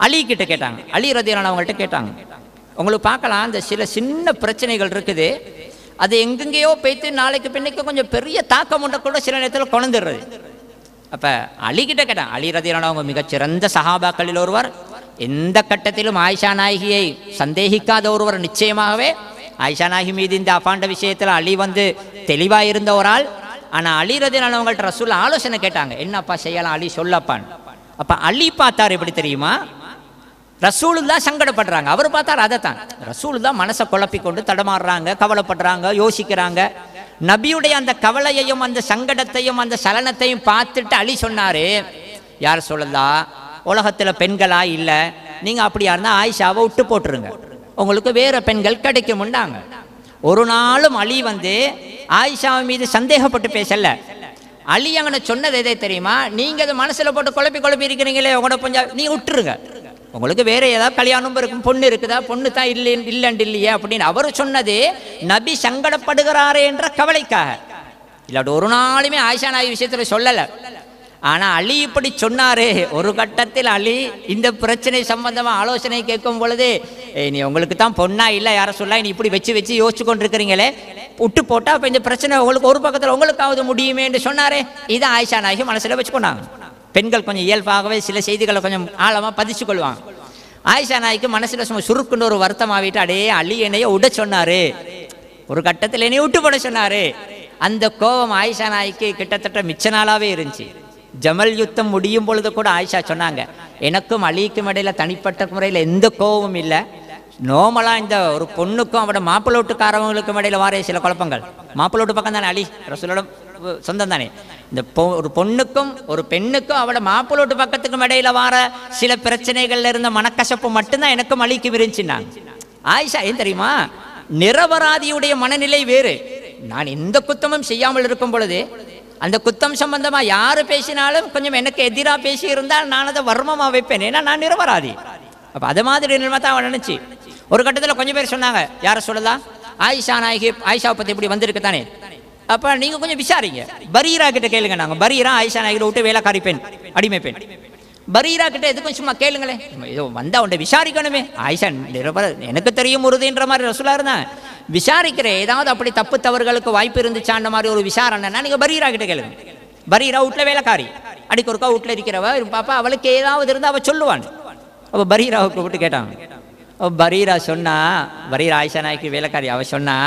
அலி கிட்ட கேட்டாங்க, அலி ரதியல்லாஹு அவங்கள்ட்ட கேட்டாங்க, உங்களுக்கு பார்க்கலாம் அந்த சில சின்ன பிரச்சனைகள் இருக்குது, அது எங்கெங்கேயோ போய்த்து நாளைக்கு பின்னைக்கு கொஞ்சம் பெரிய தாக்கம் உண்ட கூட சில நேரத்தில் கொண்டுடுறது. அப்போ அலிகிட்ட கேட்டாங்க. அலி ரதியல்லாஹு அவங்க மிகச்சிறந்த சஹாபாக்களில் ஒருவர், எந்த கட்டத்திலும் ஆயிஷா நாயகியை சந்தேகிக்காத ஒருவர். நிச்சயமாகவே ஆயிஷா நாயகி மீது இந்த அபாண்ட விஷயத்தில் அலி வந்து தெளிவாக இருந்த ஒரு ஆள். ஆனால் அலி ரதியல்லாஹு அவங்கள்ட்ட ரசூல் ஆலோசனை கேட்டாங்க, என்னப்பா செய்யலாம் அலி சொல்லப்பான்னு. அப்போ அலி பார்த்தார் எப்படி தெரியுமா, ரசூலுல்லாஹ் சங்கடப்படுறாங்க, அவர் பார்த்தார் அதைத்தான். ரசூலுல்லாஹ் மனசை குழப்பிக்கொண்டு தடமாறுறாங்க, கவலைப்படுறாங்க, யோசிக்கிறாங்க. நபியுடைய அந்த கவலையையும் அந்த சங்கடத்தையும் அந்த சலனத்தையும் பார்த்துட்டு அலி சொன்னார், யார் சொல்லலாம், உலகத்தில் பெண்களா இல்லை, நீங்கள் அப்படியா இருந்தால் ஆயிஷாவை விட்டு போட்டுருங்க, உங்களுக்கு வேறு பெண்கள் கிடைக்கும்ண்டாங்க. ஒரு நாளும் அலி வந்து ஆயிஷாவை மீது சந்தேகப்பட்டு பேசல. அலி அங்கே சொன்னது எதே தெரியுமா, நீங்கள் அதை மனசில் போட்டு குழப்பி இருக்கிறீங்களே, உங்களோட கொஞ்சம் நீங்கள் விட்டுருங்க, உங்களுக்கு வேற ஏதாவது கல்யாணம் இருக்கும், பொண்ணு இருக்குதா, பொண்ணு தான் இல்லைன்னு இல்லையே அப்படின்னு அவர் சொன்னது நபி சங்கடப்படுகிறாரே என்ற கவலைக்காக. இல்லாட்டி ஒரு நாளுமே ஆயிஷா நாயகி விஷயத்தில் சொல்லலை. ஆனால் அலி இப்படி சொன்னாரே, ஒரு கட்டத்தில் அலி இந்த பிரச்சனை சம்பந்தமாக ஆலோசனை கேட்கும் பொழுது, நீ உங்களுக்கு தான் பொண்ணா இல்லை யாரை சொல்ல, நீ இப்படி வச்சு வச்சு யோசிச்சு கொண்டிருக்கிறீங்களே, விட்டு போட்டால் அப்போ இந்த பிரச்சனை உங்களுக்கு ஒரு பக்கத்தில் உங்களுக்காவது முடியுமே என்று சொன்னாரே. இதை ஆயிஷா நாயகி மனசில் வச்சுக்கொண்டாங்க. பெண்கள் கொஞ்சம் இயல்பாகவே சில செய்திகளை கொஞ்சம் ஆழமாக பதிச்சு கொள்வாங்க. ஆயிஷா நாய்க்கு மனசில் சும்மா சுருக்குன்னு ஒரு வருத்தமாகிட்டு, அடே அலி என்னைய விட சொன்னாரு, ஒரு கட்டத்தில் என்னைய விட்டு போட சொன்னாரு. அந்த கோபம் ஆயிஷா நாய்க்கு கிட்டத்தட்ட மிச்ச நாளாகவே இருந்துச்சு. ஜமல் யுத்தம் முடியும் பொழுது கூட ஆயிஷா சொன்னாங்க, எனக்கும் அலிக்கும் இடையில தனிப்பட்ட முறையில் எந்த கோபமும் இல்லை. நோமலாக இந்த ஒரு பொண்ணுக்கும் அவட மாப்பிள்ளை வீட்டுக்காரவங்களுக்கும் இடையில வார சில குழப்பங்கள், மாப்பிள்ளை வீட்டு பக்கம் தானே, அலி ரசூலோட சொந்தம் தானே, இந்த ஒரு பொண்ணுக்கும் ஒரு பெண்ணுக்கும் அவட மாப்பிள்ளை வீட்டு பக்கத்துக்கும் இடையில வார சில பிரச்சனைகள்ல இருந்த மனக்கசப்பு மட்டும்தான் எனக்கும் அலிக்கும் இருந்துச்சுன்னாங்க. ஆயிஷா ஏன் தெரியுமா, நிரபராதியுடைய மனநிலை வேறு. நான் எந்த குத்தமும் செய்யாமல் இருக்கும் பொழுது அந்த குத்தம் சம்பந்தமா யாரு பேசினாலும் கொஞ்சம் எனக்கு எதிராக பேசி இருந்தால் நான் அதை வர்மமா வைப்பேன், ஏன்னா நான் நிரபராதி. அப்ப அது மாதிரி நிலைமை தான் அவன் நினைச்சு. ஒரு கட்டத்தில் கொஞ்சம் பேர் சொன்னாங்க, யார சொல்லலாம், ஆயிஷா நாயகி ஆயிஷாவை பத்தி இப்படி வந்திருக்கு தானே, அப்ப நீங்க கொஞ்சம் விசாரிங்க, பரீரா கிட்ட கேளுங்க. நாங்க பரீரா ஆயிஷா நாயகிட்ட விட்டு வேலைக்காரி பெண், அடிமை பெண், பரீரா கிட்ட எதுக்கும் சும்மா கேளுங்களேன், ஏதோ வந்தா உன்னை விசாரிக்கணுமே. ஆயிஷா எனக்கு தெரியும் உறுதின்ற மாதிரி ரசூலா இருந்தான், விசாரிக்கிறேன், ஏதாவது அப்படி தப்பு தவறுகளுக்கு வாய்ப்பு இருந்துச்சான்ற மாதிரி ஒரு விசாரணைன்னா நீங்க பரீரா கிட்ட கேளுங்க. பரீரா வீட்டுல வேலைக்காரி, அடிக்கு ஒருக்கா வீட்டுல இருக்கிறவ பாப்பா, அவளுக்கு ஏதாவது இருந்தா அவ சொல்லுவான். அப்ப பரீராவுக்கு விட்டு கேட்டாங்க. பரீரா சொன்னா, பரீரா ஆயிஷா நாய்க்கு வேலைக்காரி, அவ சொன்னா,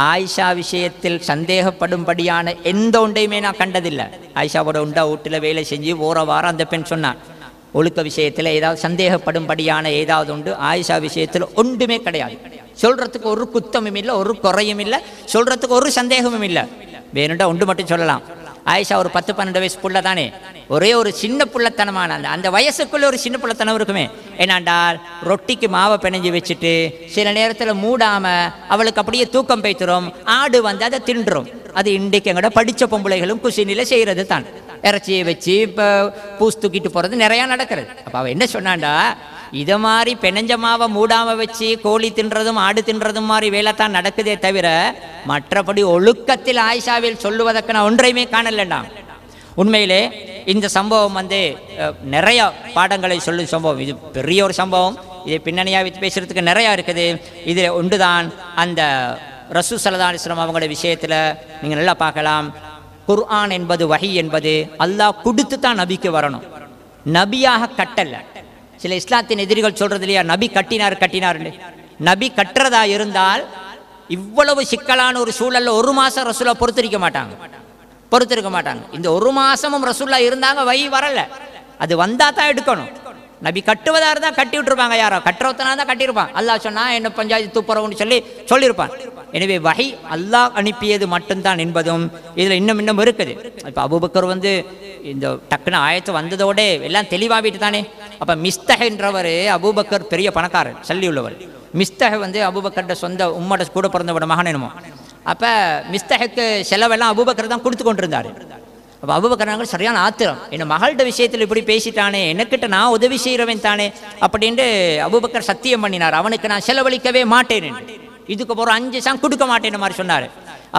ஆயிஷா விஷயத்தில் சந்தேகப்படும்படியான எந்த ஒன்றையுமே நான் கண்டதில்லை. ஆயிஷாவோட உண்டா வீட்டில் வேலை செஞ்சு ஓர வாரம் அந்த பெண் சொன்னான், ஒழுக்க விஷயத்தில் ஏதாவது சந்தேகப்படும்படியான ஏதாவது உண்டு, ஆயிஷா விஷயத்தில் ஒன்றுமே கிடையாது. சொல்றதுக்கு ஒரு குத்தமும் இல்லை, ஒரு குறையும் இல்லை, சொல்றதுக்கு ஒரு சந்தேகமும் இல்லை. வேணுண்டா ஒன்று மட்டும் சொல்லலாம், ஆயிஷா ஒரு 10-12 வயசு புள்ள தானே, ஒரே ஒரு சின்ன புள்ளத்தனமான அந்த வயசுக்குள்ள ஒரு சின்ன புள்ளத்தனம் இருக்குமே. ஏன்னாண்டால் ரொட்டிக்கு மாவை பிணைஞ்சு வச்சுட்டு சில நேரத்தில் மூடாம அவளுக்கு அப்படியே தூக்கம் பெய்த்துரும், ஆடு வந்து அதை தின்றும். அது இன்றைக்கு எங்கட படித்த பொம்பளைகளும் குசினில செய்யறது தான். இறைச்சியை வச்சு இப்போ பூஸ் தூக்கிட்டு போறது நிறையா நடக்கிறது. அப்போ அவள் என்ன சொன்னாண்டா, இதை மாதிரி பெனஞ்ச மாவை மூடாம வச்சு கோழி தின்றதும் ஆடு தின்றதும் மாதிரி வேலை தான் நடக்குதே தவிர மற்றபடி ஒழுக்கத்தில் ஆயிஷாவில் சொல்லுவதற்கு நான் ஒன்றையுமே காணலண்டா. உண்மையிலே இந்த சம்பவம் வந்து நிறைய பாடங்களை சொல்லும் சம்பவம். இது பெரிய ஒரு சம்பவம், இது பின்னணியாக வச்சு பேசுறதுக்கு நிறையா இருக்குது. இதில் ஒன்றுதான் அந்த ரசூல் ஸல்லல்லாஹு அலைஹி வஸல்லம் அவங்களோட விஷயத்தில் நீங்கள் நல்லா பார்க்கலாம். குர்ஆன் என்பது வஹி என்பது அல்லாஹ் கொடுத்து தான் நபிக்கு வரணும், நபியாக கட்டல்ல. சில இஸ்லாத்தின் எதிரிகள் சொல்றது இல்லையா, நபி கட்டினார். நபி கட்டுறதா இருந்தால் இவ்வளவு சிக்கலான ஒரு சூழல்ல ஒரு மாசம் ரசூலா பொறுத்திருக்க மாட்டாங்க. இந்த ஒரு மாசமும் ரசூல்லா இருந்தாங்க, வழி வரல, அது வந்தா தான் எடுக்கணும். நபி கட்டுவதா இருந்தா கட்டி விட்டுருப்பாங்க, யாரோ கட்டுறவத்தனா தான் கட்டியிருப்பான். அல்லாஹ் சொன்னா என்ன பஞ்சாயத்து தூப்புறவுன்னு சொல்லியிருப்பான். எனவே வஹி அல்லாஹ் அனுப்பியது மட்டும்தான் என்பதும் இதுல இன்னும் இருக்குது. இப்போ அபூபக்கர் வந்து இந்த டக்குன்னு ஆயத்து வந்ததோட எல்லாம் தெளிவாகிட்டு தானே. அப்ப மிஸ்தஹ் என்றவர் அபூபக்கர் பெரிய பணக்காரர், சல்லி உள்ளவர். மிஸ்தஹ் வந்து அபூபக்கர்ட சொந்த உம்மோட கூட பிறந்தவோட மகன் என்னமோ. அப்ப மிஸ்தஹுக்கு செலவெல்லாம் அபூபக்கர் தான் கொடுத்து கொண்டிருந்தாரு. அப்போ அபூபக்கர் சரியான ஆத்திரம், என்ன மகள்கிட்ட விஷயத்தில் இப்படி பேசிட்டானே, எனக்கிட்ட நான் உதவி செய்கிறவன் தானே அப்படின்ட்டு அபூபக்கர் சத்தியம் பண்ணினார், அவனுக்கு நான் செலவழிக்கவே மாட்டேன், இதுக்கு போகிற 5 சாங் கொடுக்க மாட்டேன்னு மாதிரி சொன்னார்.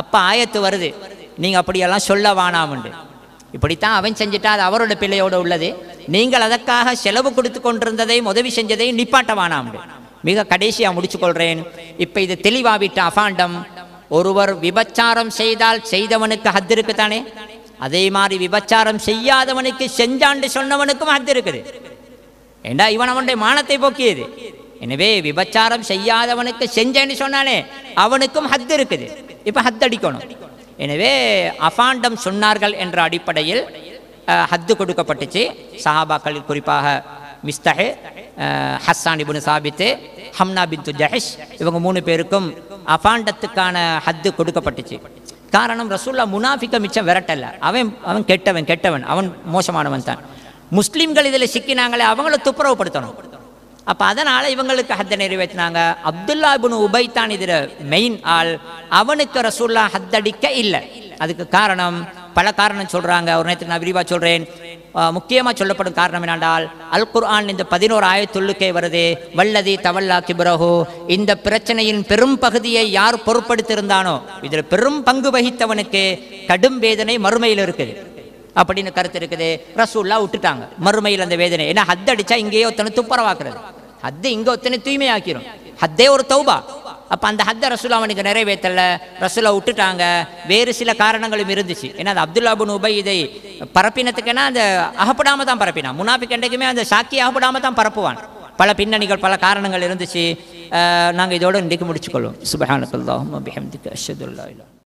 அப்போ ஆயத்து வருது, நீங்கள் அப்படியெல்லாம் சொல்ல வானாமுண்டு, இப்படித்தான் அவன் செஞ்சுட்டா அது அவரோட பிள்ளையோடு உள்ளது, நீங்கள் அதற்காக செலவு கொடுத்து கொண்டிருந்ததையும் உதவி செஞ்சதையும் நிப்பாட்ட வானாமுண்டு. மிக கடைசியாக முடிச்சுக்கொள்கிறேன். இப்போ இது தெளிவாவிட்ட அஃபாண்டம், ஒருவர் விபச்சாரம் செய்தால் செய்தவனுக்கு ஹத் இருக்குத்தானே, அதே மாதிரி விபச்சாரம் செய்யாதவனுக்கு செஞ்சாண்டு சொன்னவனுக்கும் ஹத் இருக்குது. ஏண்டா இவன் அவனுடைய மானத்தை போக்கியது. எனவே விபச்சாரம் செய்யாதவனுக்கு செஞ்சேன்னு சொன்னானே அவனுக்கும் ஹத் இருக்குது, இப்போ ஹத் அடிக்கணும். எனவே அஃபாண்டம் சொன்னார்கள் என்ற அடிப்படையில் ஹத்து கொடுக்கப்பட்டுச்சு. சஹாபாக்களில் குறிப்பாக மிஸ்தஹ், ஹஸ்ஸான் இப்னு சாபித், ஹம்னா பின்து ஜஹஷ், இவங்க 3 பேருக்கும் அஃபாண்டத்துக்கான ஹத்து கொடுக்கப்பட்டுச்சு. காரணம், ரசூல்லா முனாஃபிக்க மிச்சம் விரட்டல்ல, அவன் கெட்டவன், அவன் மோசமானவன் தான். முஸ்லீம்கள் இதில் சிக்கினாங்களே அவங்கள துப்புரவுப்படுத்தணும். அப்போ அதனால் இவங்களுக்கு ஹத்தை நிறைவேற்றினாங்க. அப்துல்லா இப்னு உபை தான் இதில் மெயின் ஆள், அவனுக்கு ரசூல்லா ஹத்தடிக்க இல்லை. அதுக்கு காரணம், பல காரணம் சொல்கிறாங்க, ஒரு நேரத்துக்கு நான் விரிவாக சொல்கிறேன். முக்கியமாக சொல்லப்படும் காரணம் என்னென்றால் அல் குர்ஆன் இந்த 11 ஆயத்துள்ளுக்கே வருது, வல்லதி தவல்லா கிப்ரஹு, இந்த பிரச்சனையின் பெரும் பகுதியை யார் பொறுப்படுத்தியிருந்தானோ இதில் பெரும் பங்கு வகித்தவனுக்கு கடும் வேதனை மறுமையில் இருக்குது அப்படின்னு கருத்து இருக்குது. ரசூல்லா விட்டுட்டாங்க மறுமையில் அந்த வேதனை. ஏன்னா ஹத் அடித்தா இங்கேயே ஒருத்தனை துப்புரவாக்குறது, ஹத்து இங்கே ஒருத்தனை தூய்மையாக்கிரும், ஹத்தே ஒரு தௌபா. அப்போ அந்த ஹத்தை ரசூல் அவனுக்கு நிறைவேற்றல, ரசூலை விட்டுட்டாங்க. வேறு சில காரணங்களும் இருந்துச்சு. ஏன்னா அது அப்துல்லா பின் உபை இதை பரப்பினத்துக்குன்னா அந்த அகப்படாமல் தான் பரப்பினான். முனாஃபிக் என்றைக்குமே அந்த சாக்கி அகப்படாமல் தான் பரப்புவான். பல பின்னணிகள் பல காரணங்கள் இருந்துச்சு. நாங்கள் இதோடு இன்றைக்கு முடிச்சுக்கொள்வோம். சுப்ஹானக்கல்லாஹும்ம பிஹம்திக அஷ்ஹது அல்லா இலாஹா